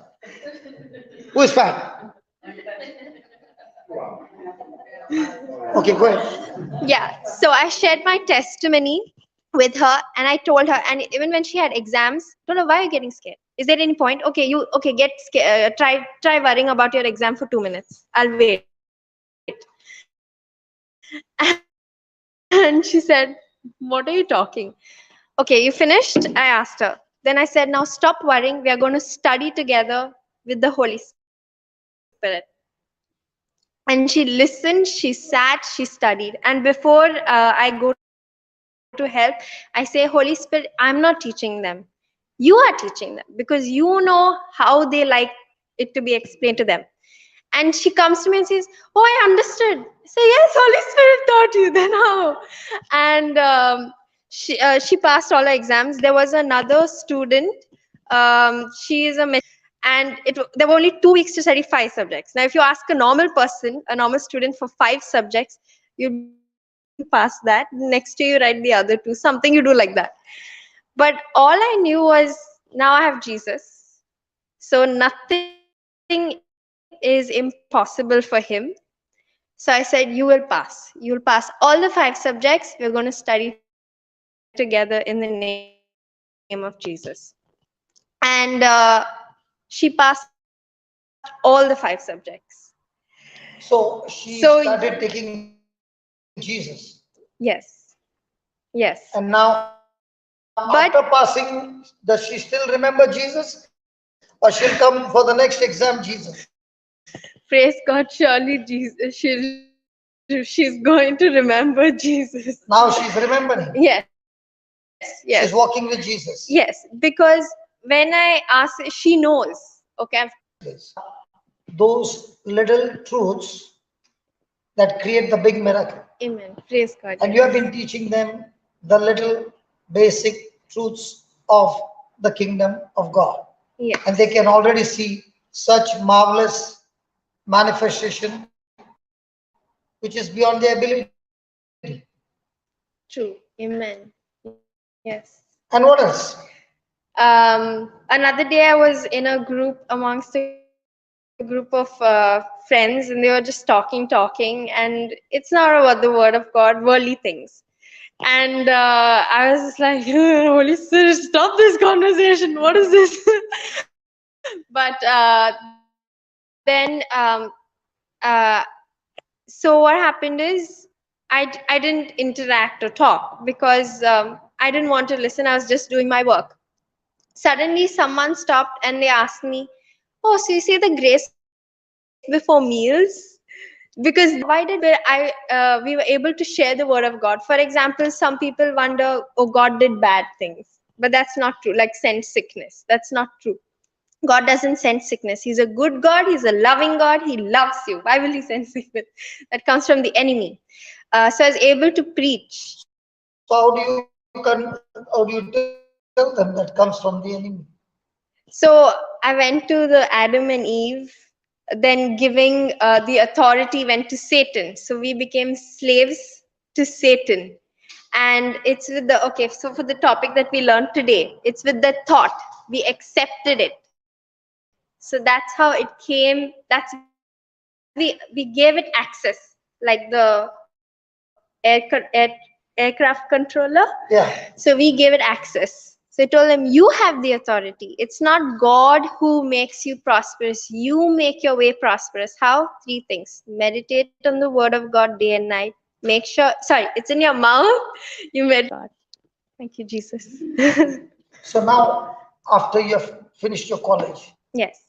Who is fat? Okay, go ahead. Yeah. So I shared my testimony with her, and I told her, and even when she had exams, don't know why you're getting scared. Is there any point? Okay, you okay? Try worrying about your exam for 2 minutes. I'll wait. And she said, "What are you talking? Okay, you finished?" I asked her. Then I said, "Now stop worrying. We are going to study together with the Holy Spirit." And she listened, she sat, she studied. And before I go to help, I say, Holy Spirit, I'm not teaching them. You are teaching them because you know how they like it to be explained to them. And she comes to me and says, "Oh, I understood." I say, "Yes, Holy Spirit taught you." Then how? And she passed all her exams. There was another student. She is a and there were only 2 weeks to study 5 subjects. Now, if you ask a normal person, a normal student for 5 subjects, you'll be able to pass that. Next year, you write the other 2, something you do like that. But all I knew was now I have Jesus. So nothing is impossible for him. So I said, "You will pass. You will pass all the 5 subjects. We're going to study together in the name of Jesus." And she passed all the 5 subjects. So So she started taking Jesus. yes, yes. And now, after But passing, does she still remember Jesus? Or she'll come for the next exam, Jesus? praise God, surely Jesus, she's going to remember Jesus. Now she's remembering. Yes, yes, She's walking with Jesus. yes. Because when I ask, she knows. Okay, Those little truths that create the big miracle. amen. Praise God. And you have been teaching them the little basic truths of the kingdom of God. Yes. And they can already see such marvelous manifestation which is beyond their ability. True. Amen. Yes. And what else? Another day I was in a group amongst a group of friends, and they were just talking, and it's not about the word of God, worldly things. And I was just like, Holy Spirit, stop this conversation. What is this? But then, so what happened is I didn't interact or talk because I didn't want to listen. I was just doing my work. Suddenly, someone stopped and they asked me, "Oh, so you say the grace before meals?" Because provided we were able to share the word of God. For example, some people wonder, "Oh, God did bad things," but that's not true. Like send sickness, that's not true. God doesn't send sickness. He's a good God. He's a loving God. He loves you. Why will he send sickness? That comes from the enemy. So I was able to preach. So how do you tell them that comes from the enemy? So I went to the Adam and Eve, then giving the authority went to Satan. So we became slaves to Satan. And it's with the, okay, so for the topic that we learned today, it's with the thought. We accepted it. So that's how it came. We gave it access, like the aircraft controller. Yeah. So we gave it access. So I told them, you have the authority. It's not God who makes you prosperous. You make your way prosperous. How? 3 things. Meditate on the word of God day and night. Make sure, sorry, it's in your mouth. You meditate. God. Thank you, Jesus. So now, after you have finished your college, Yes.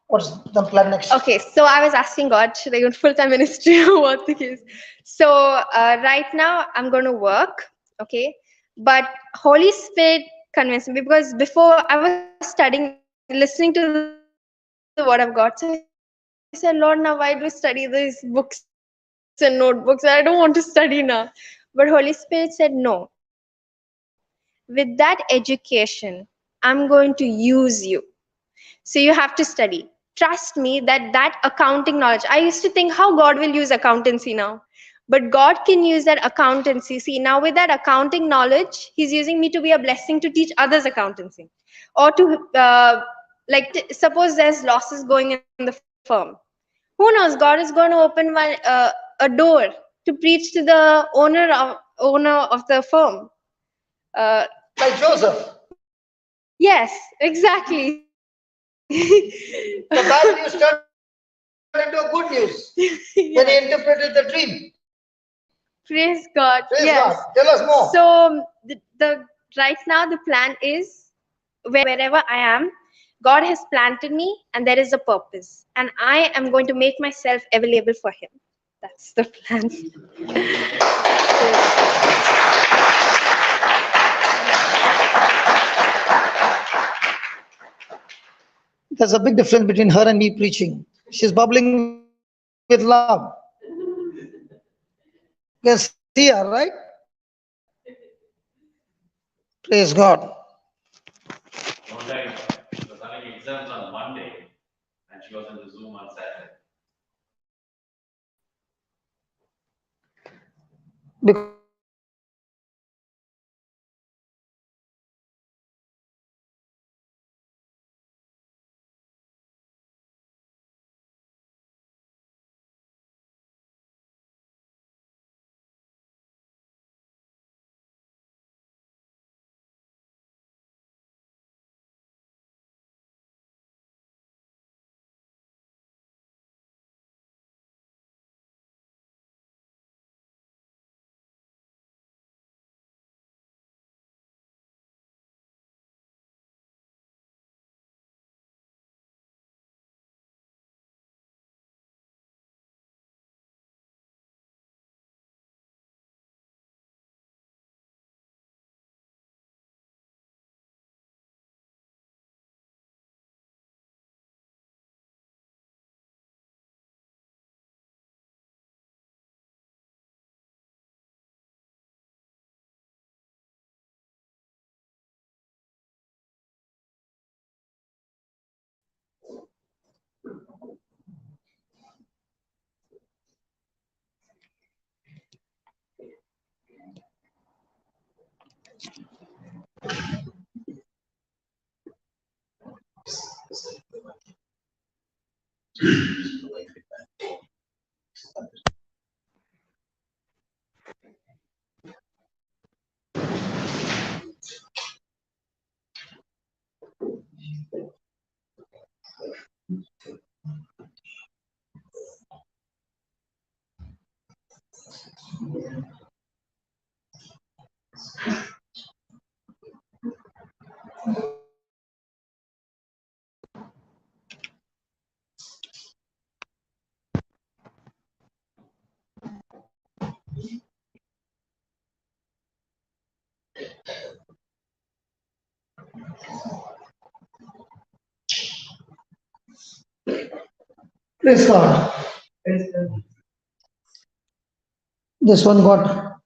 what's the plan next? Okay, so I was asking God, should I go to full-time ministry or what the case? So right now I'm going to work, okay? But Holy Spirit convinced me because before I was studying, listening to the word of God. So I said, Lord, now why do I study these books and notebooks? I don't want to study now. But Holy Spirit said, no. With that education, I'm going to use you. So you have to study. Trust me that accounting knowledge. I used to think how God will use accountancy now. But God can use that accountancy. See, now with that accounting knowledge, He's using me to be a blessing to teach others accountancy. Or to, suppose there's losses going in the firm. Who knows? God is going to open a door to preach to the owner of the firm. Like Joseph. Yes. Yes, exactly. The bad news turned into a good news when he interpreted the dream. Praise God. Praise Yes. God. Tell us more. So the right now the plan is wherever I am, God has planted me and there is a purpose. And I am going to make myself available for him. That's the plan. There's a big difference between her and me preaching. She's bubbling with love. You can see her, right? Praise God. One time, she was having exams on Monday, and she was in the Zoom on Saturday. Praise God. This one got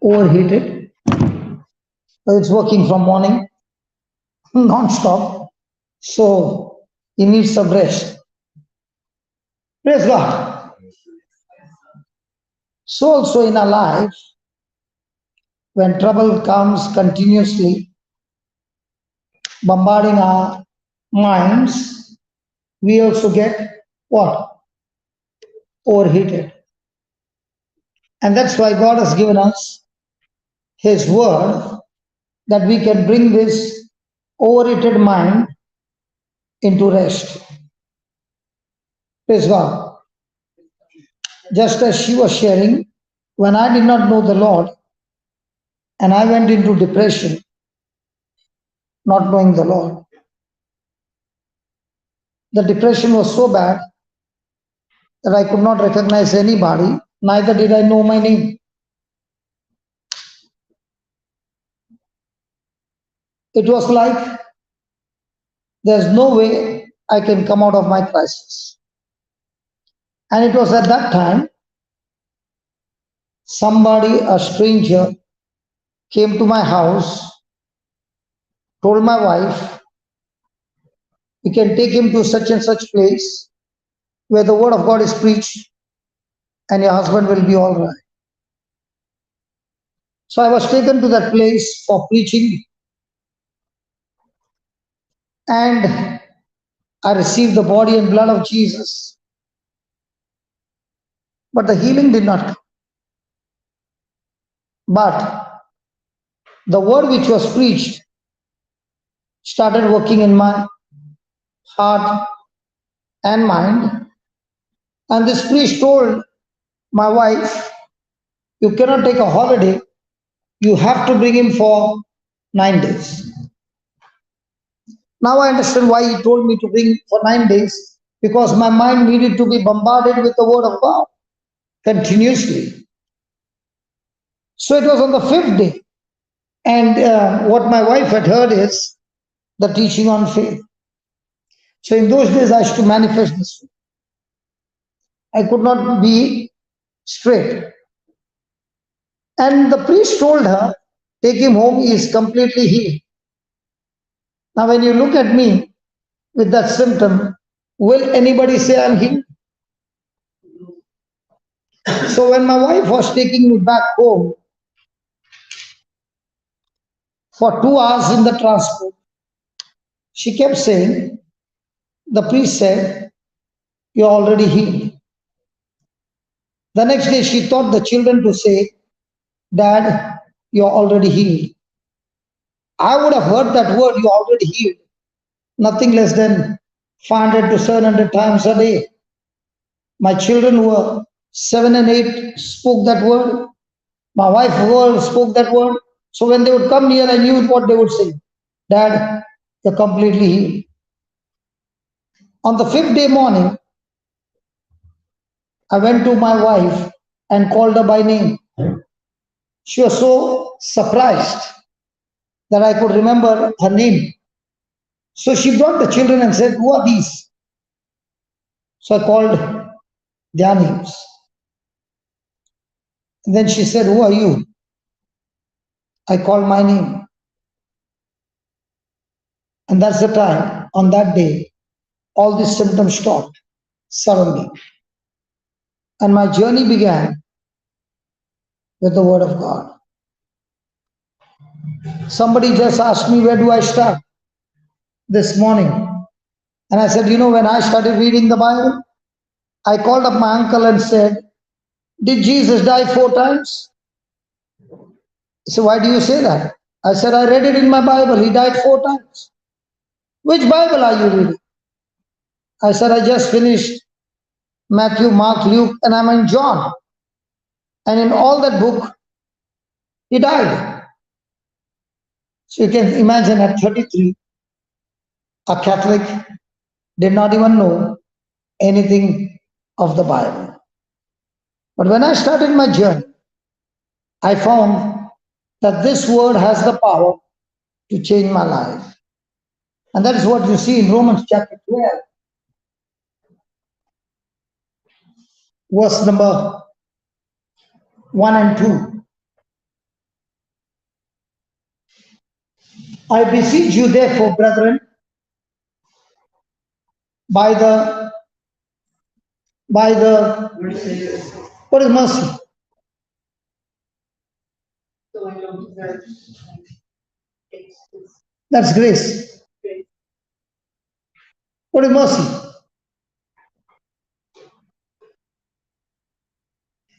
overheated. It's working from morning non-stop. So he needs some rest. Praise God. So also in our life, when trouble comes continuously, bombarding our minds, we also get what? Overheated. And that's why God has given us His word that we can bring this overheated mind into rest. Praise God. Just as she was sharing, when I did not know the Lord and I went into depression, not knowing the Lord, the depression was so bad that I could not recognize anybody, neither did I know my name. It was like there's no way I can come out of my crisis. And it was at that time somebody, a stranger, came to my house, told my wife, you can take him to such and such place where the word of God is preached and your husband will be all right. So I was taken to that place for preaching and I received the body and blood of Jesus. But the healing did not come. But the word which was preached started working in my heart and mind. And this priest told my wife, you cannot take a holiday, you have to bring him for 9 days. Now I understand why he told me to bring for 9 days, because my mind needed to be bombarded with the word of God continuously. So it was on the 5th day. And what my wife had heard is the teaching on faith. So in those days I used to manifest this. I could not be straight. And the priest told her, take him home, he is completely healed. Now when you look at me with that symptom, will anybody say I'm healed? So when my wife was taking me back home for 2 hours in the transport, she kept saying, the priest said, you're already healed. The next day she taught the children to say, Dad, you're already healed. I would have heard that word, you're already healed, nothing less than 500 to 700 times a day. My children who were 7 and 8 spoke that word. My wife spoke that word. So when they would come near, I knew what they would say. Dad, you're completely healed. On the 5th day morning, I went to my wife and called her by name. She was so surprised that I could remember her name. So she brought the children and said, who are these? So I called their names. And then she said, who are you? I called my name. And that's the time, on that day, all these symptoms stopped suddenly. And my journey began with the word of God. Somebody just asked me, where do I start this morning? And I said, when I started reading the Bible, I called up my uncle and said, did Jesus die 4 times? He said, why do you say that? I said, I read it in my Bible. He died 4 times. Which Bible are you reading? I said, I just finished Matthew, Mark, Luke, and I'm in John. And in all that book, he died. So you can imagine at 33, a Catholic did not even know anything of the Bible. But when I started my journey, I found that this word has the power to change my life. And that is what you see in Romans chapter 12, verse number 1 and 2. I beseech you therefore, brethren, by the what is mercy? That's grace. What is mercy?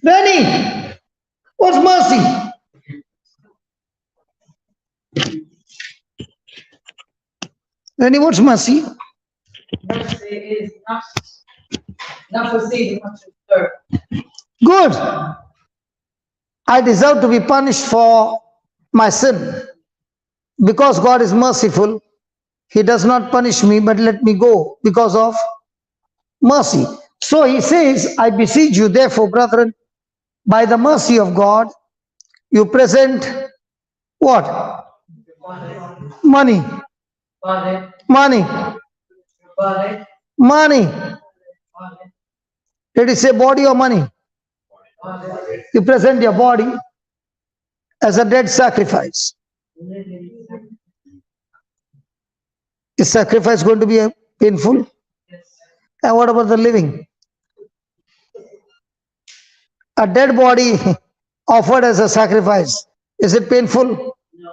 Benny, what's mercy? Benny, what's mercy? Mercy is not receiving what you deserve. Good. I deserve to be punished for my sin. Because God is merciful, He does not punish me, but let me go because of mercy. So He says, I beseech you, therefore, brethren, by the mercy of God, you present what? Money. Body, Money. body, Money. body, Did it say body or money? body. You present your body as a dead sacrifice. Is sacrifice going to be painful? Yes. And what about the living? A dead body offered as a sacrifice, is it painful? No.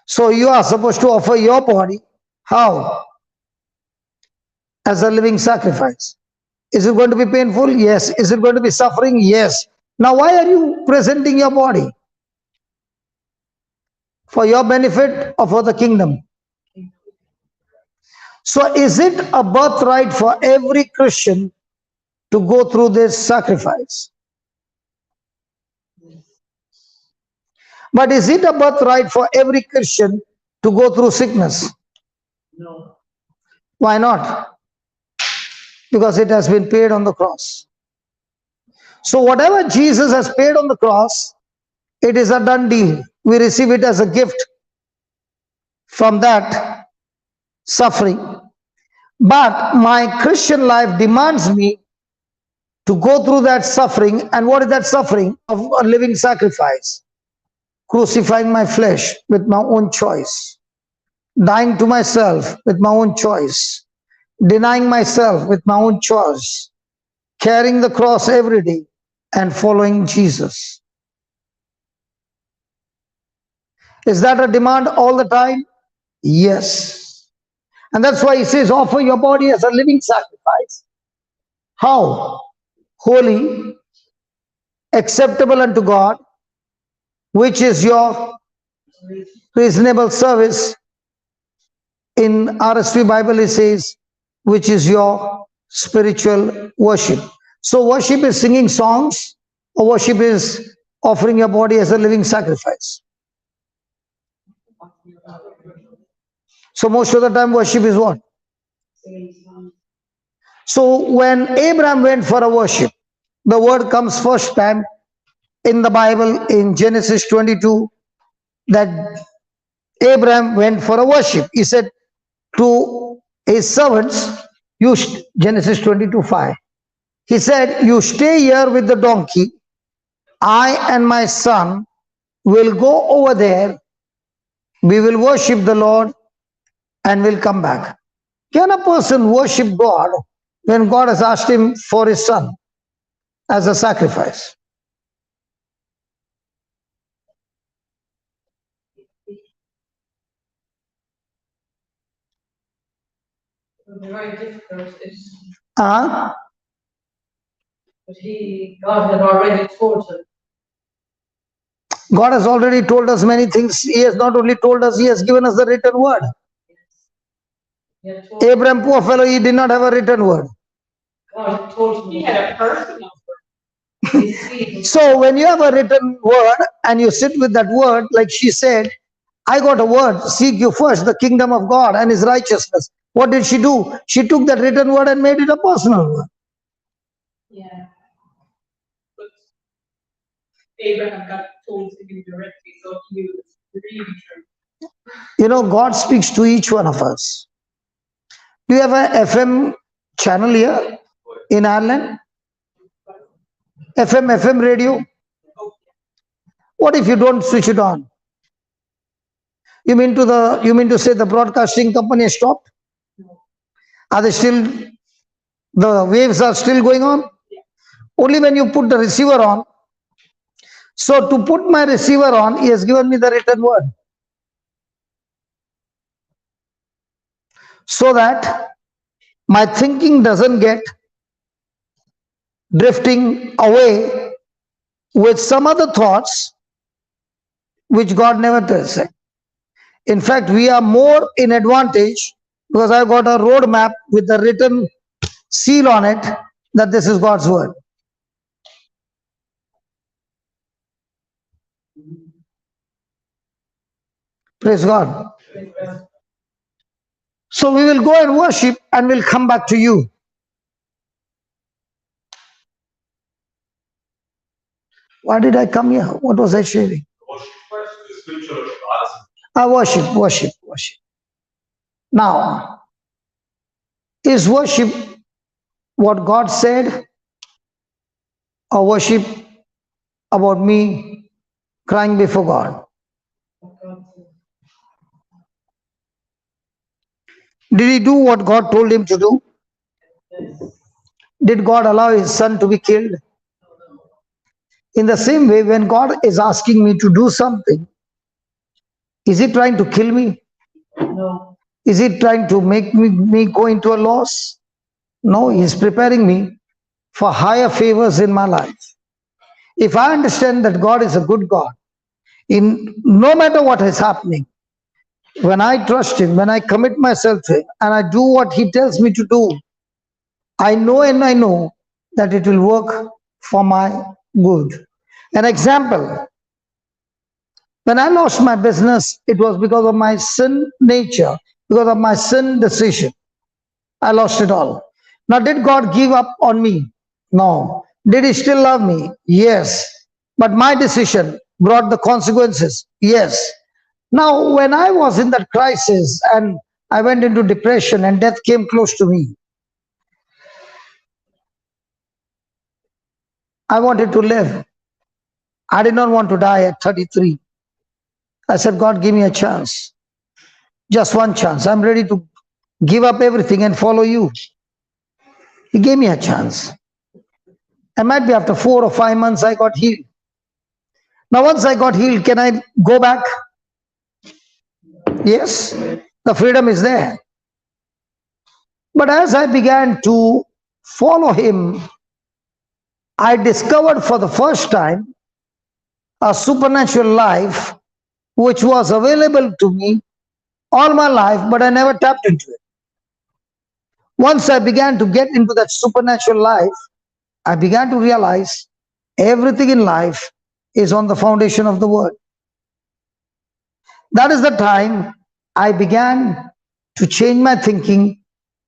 So you are supposed to offer your body, how? As a living sacrifice. Is it going to be painful? Yes. Is it going to be suffering? Yes. Now why are you presenting your body? For your benefit or for the kingdom? So is it a birthright for every Christian to go through this sacrifice? But is it a birthright for every Christian to go through sickness? No. Why not? Because it has been paid on the cross. So whatever Jesus has paid on the cross, it is a done deal. We receive it as a gift from that suffering. But my Christian life demands me to go through that suffering. And what is that suffering? Of a living sacrifice. Crucifying my flesh with my own choice. Dying to myself with my own choice. Denying myself with my own choice. Carrying the cross every day and following Jesus. Is that a demand all the time? Yes. And that's why he says, offer your body as a living sacrifice. How? Holy, acceptable unto God, which is your reasonable service. In RSV Bible it says, which is your spiritual worship. So worship is singing songs, or worship is offering your body as a living sacrifice. So most of the time worship is what? So when Abraham went for a worship, the word comes first time in the Bible in Genesis 22 that Abraham went for a worship. He said to his servants, Genesis 22:5. He said, you stay here with the donkey. I and my son will go over there. We will worship the Lord and will come back. Can a person worship God when God has asked him for his son as a sacrifice? Very difficult. Uh, But God had already told him. God has already told us many things. He has not only told us, he has given us the written word. Abraham, poor fellow, he did not have a written word. God told him. He had a personal So when you have a written word and you sit with that word, like she said, I got a word, seek you first the kingdom of God and his righteousness. What did she do? She took that written word and made it a personal word. Yeah. But Abraham got told to do directly, so he was really true. You know, God speaks to each one of us. Do you have a FM channel here in Ireland? FM radio? What if you don't switch it on? You mean to say the broadcasting company has stopped? Are they still, the waves are still going on? Only when you put the receiver on. So to put my receiver on, he has given me the written word. So that my thinking doesn't get drifting away with some other thoughts which God never tells us. In fact, we are more in advantage because I've got a roadmap with the written seal on it that this is God's word. Praise God. So we will go and worship and we'll come back to you. Why did I come here? What was I sharing? Worship. Now, is worship what God said, or worship about me crying before God? Did he do what God told him to do? Did God allow his son to be killed? In the same way, when God is asking me to do something, is he trying to kill me? No. Is he trying to make me go into a loss? No, he is preparing me for higher favors in my life. If I understand that God is a good God, no matter what is happening, when I trust Him, when I commit myself to Him, and I do what He tells me to do, I know and I know that it will work for my good. An example, when I lost my business, it was because of my sin nature, because of my sin decision. I lost it all. Now, did God give up on me? No. Did He still love me? Yes. But my decision brought the consequences? Yes. Now, when I was in that crisis and I went into depression and death came close to me, I wanted to live. I did not want to die at 33. I said, God, give me a chance. Just one chance. I'm ready to give up everything and follow you. He gave me a chance. And might be after 4 or 5 months, I got healed. Now, once I got healed, can I go back? Yes, the freedom is there. But as I began to follow Him, I discovered for the first time a supernatural life which was available to me all my life, but I never tapped into it. Once I began to get into that supernatural life, I began to realize everything in life is on the foundation of the Word. That is the time I began to change my thinking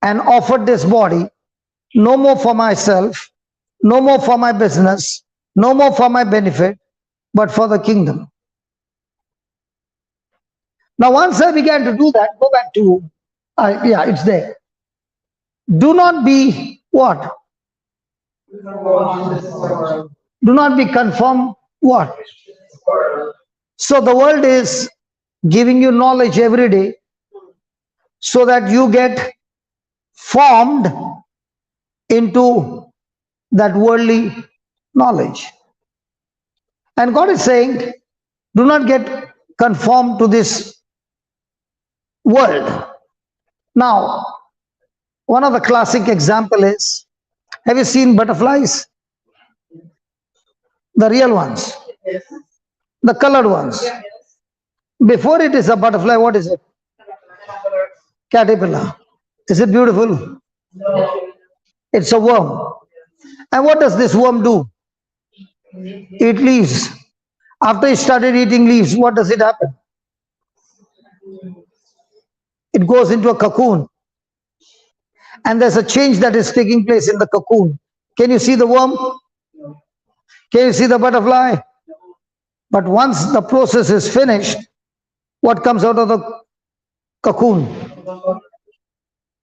and offered this body no more for myself, no more for my business, no more for my benefit, but for the kingdom. Now, once I began to do that, go back to, yeah, it's there. Do not be what? Do not be conformed what? So the world is giving you knowledge every day so that you get formed into that worldly knowledge. And God is saying, do not get conformed to this world. Now, one of the classic example is, have you seen butterflies? The real ones, the colored ones. Before it is a butterfly, what is it? Caterpillar. Is it beautiful? No. It's a worm. And what does this worm do? Eat leaves. After it started eating leaves, what does it happen? It goes into a cocoon. And there's a change that is taking place in the cocoon. Can you see the worm? Can you see the butterfly? But once the process is finished, what comes out of the cocoon?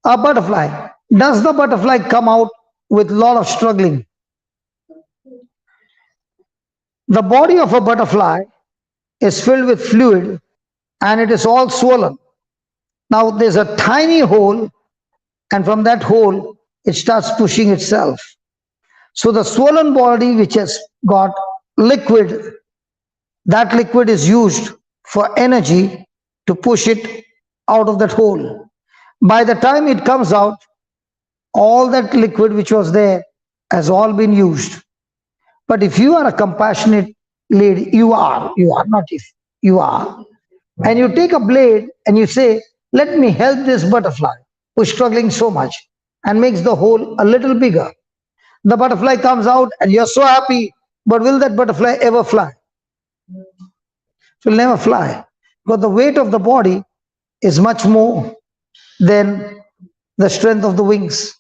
A butterfly. Does the butterfly come out with a lot of struggling? The body of a butterfly is filled with fluid and it is all swollen. Now there's a tiny hole, and from that hole it starts pushing itself. So the swollen body which has got liquid, that liquid is used for energy to push it out of that hole. By the time it comes out, all that liquid which was there has all been used. But if you are a compassionate lady, you are not if, you are. And you take a blade and you say, let me help this butterfly who's struggling so much, and makes the hole a little bigger. The butterfly comes out and you're so happy, but will that butterfly ever fly? It will never fly, because the weight of the body is much more than the strength of the wings.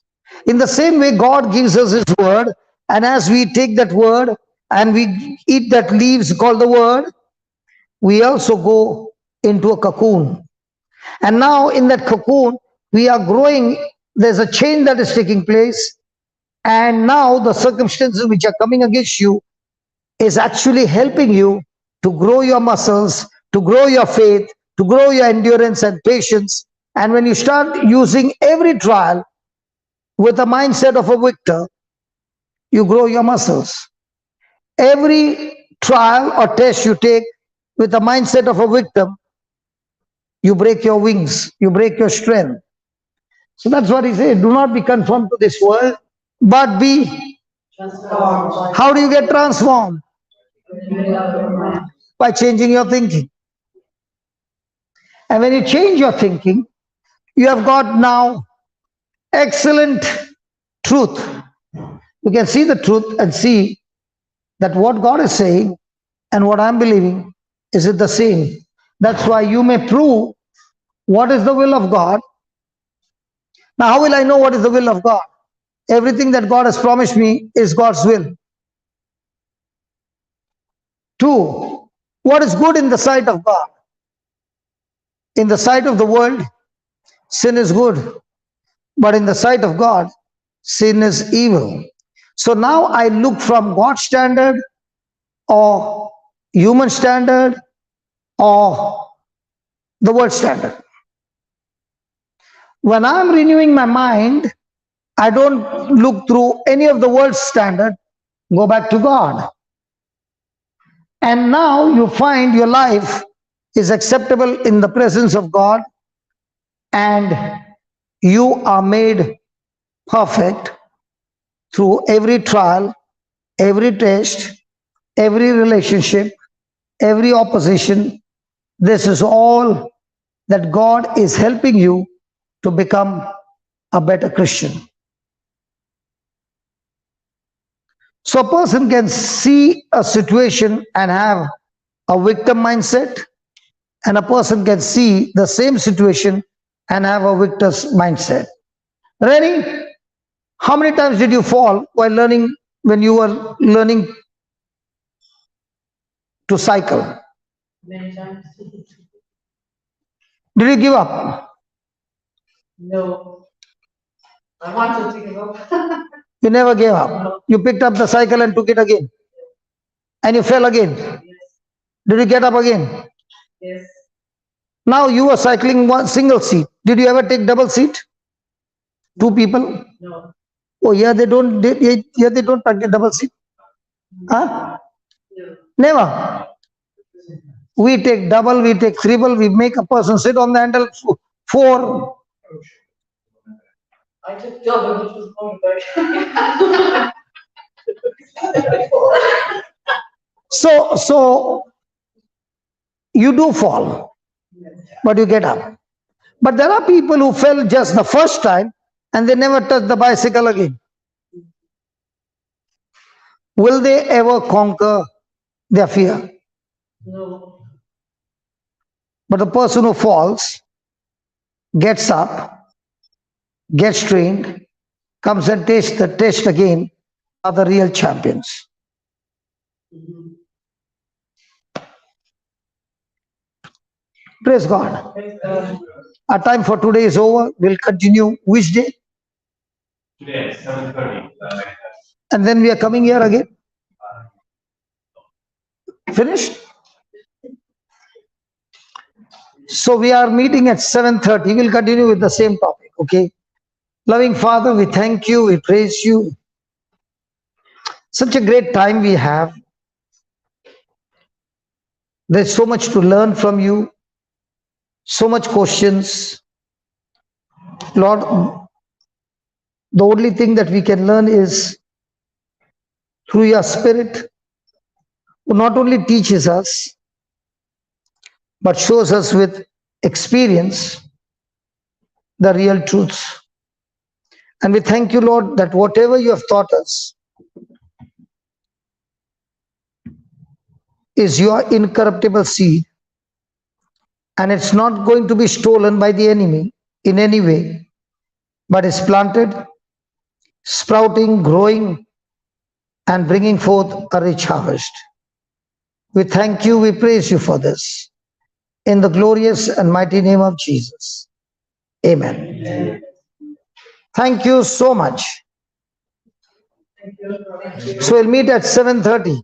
In the same way, God gives us His word, and as we take that word and we eat that leaves called the word, we also go into a cocoon. And now in that cocoon, we are growing. There's a change that is taking place. And now the circumstances which are coming against you is actually helping you to grow your muscles, to grow your faith, to grow your endurance and patience. And when you start using every trial with the mindset of a victor, you grow your muscles. Every trial or test you take with the mindset of a victim, you break your wings, you break your strength. So that's what he said, do not be conformed to this world, but be transformed. How do you get transformed? By changing your thinking. And when you change your thinking, you have got now excellent truth. You can see the truth and see that what God is saying and what I'm believing, is it the same? That's why you may prove what is the will of God. Now, how will I know what is the will of God? Everything that God has promised me is God's will. 2, what is good in the sight of God? In the sight of the world, sin is good. But in the sight of God, sin is evil. So now I look from God's standard or human standard or the world standard. When I'm renewing my mind, I don't look through any of the world's standard, go back to God. And now you find your life is acceptable in the presence of God, and you are made perfect through every trial, every test, every relationship, every opposition. This is all that God is helping you to become a better Christian. So a person can see a situation and have a victim mindset, and a person can see the same situation and have a victor's mindset. Rennie, how many times did you fall while learning, when you were learning to cycle? Many times. Did you give up? No. I wanted to give up. You never gave up. You picked up the cycle and took it again. And you fell again. Yes. Did you get up again? Yes. Now you were cycling one single seat. Did you ever take double seat? 2 people? No. Oh, yeah, they don't take double seat. Huh? No. Never. We take double, we take triple, we make a person sit on the handle 4. I took double, which was motorbike. So you do fall, but you get up. But there are people who fell just the first time and they never touch the bicycle again. Will they ever conquer their fear? No. But the person who falls, gets up, gets trained, comes and takes the test again, are the real champions. Praise God. Praise God. Our time for today is over. We'll continue which day? Today, 7:30. And then we are coming here again. Finished? So we are meeting at 7:30. We'll continue with the same topic, okay? Loving Father, we thank you, we praise you. Such a great time we have. There's so much to learn from you, so much questions. Lord, the only thing that we can learn is through your Spirit, who not only teaches us, but shows us with experience the real truths. And we thank you, Lord, that whatever you have taught us is your incorruptible seed, and it's not going to be stolen by the enemy in any way, but is planted, sprouting, growing, and bringing forth a rich harvest. We thank you, we praise you for this. In the glorious and mighty name of Jesus. Amen. Amen. Thank you so much. Thank you. So we'll meet at 7:30.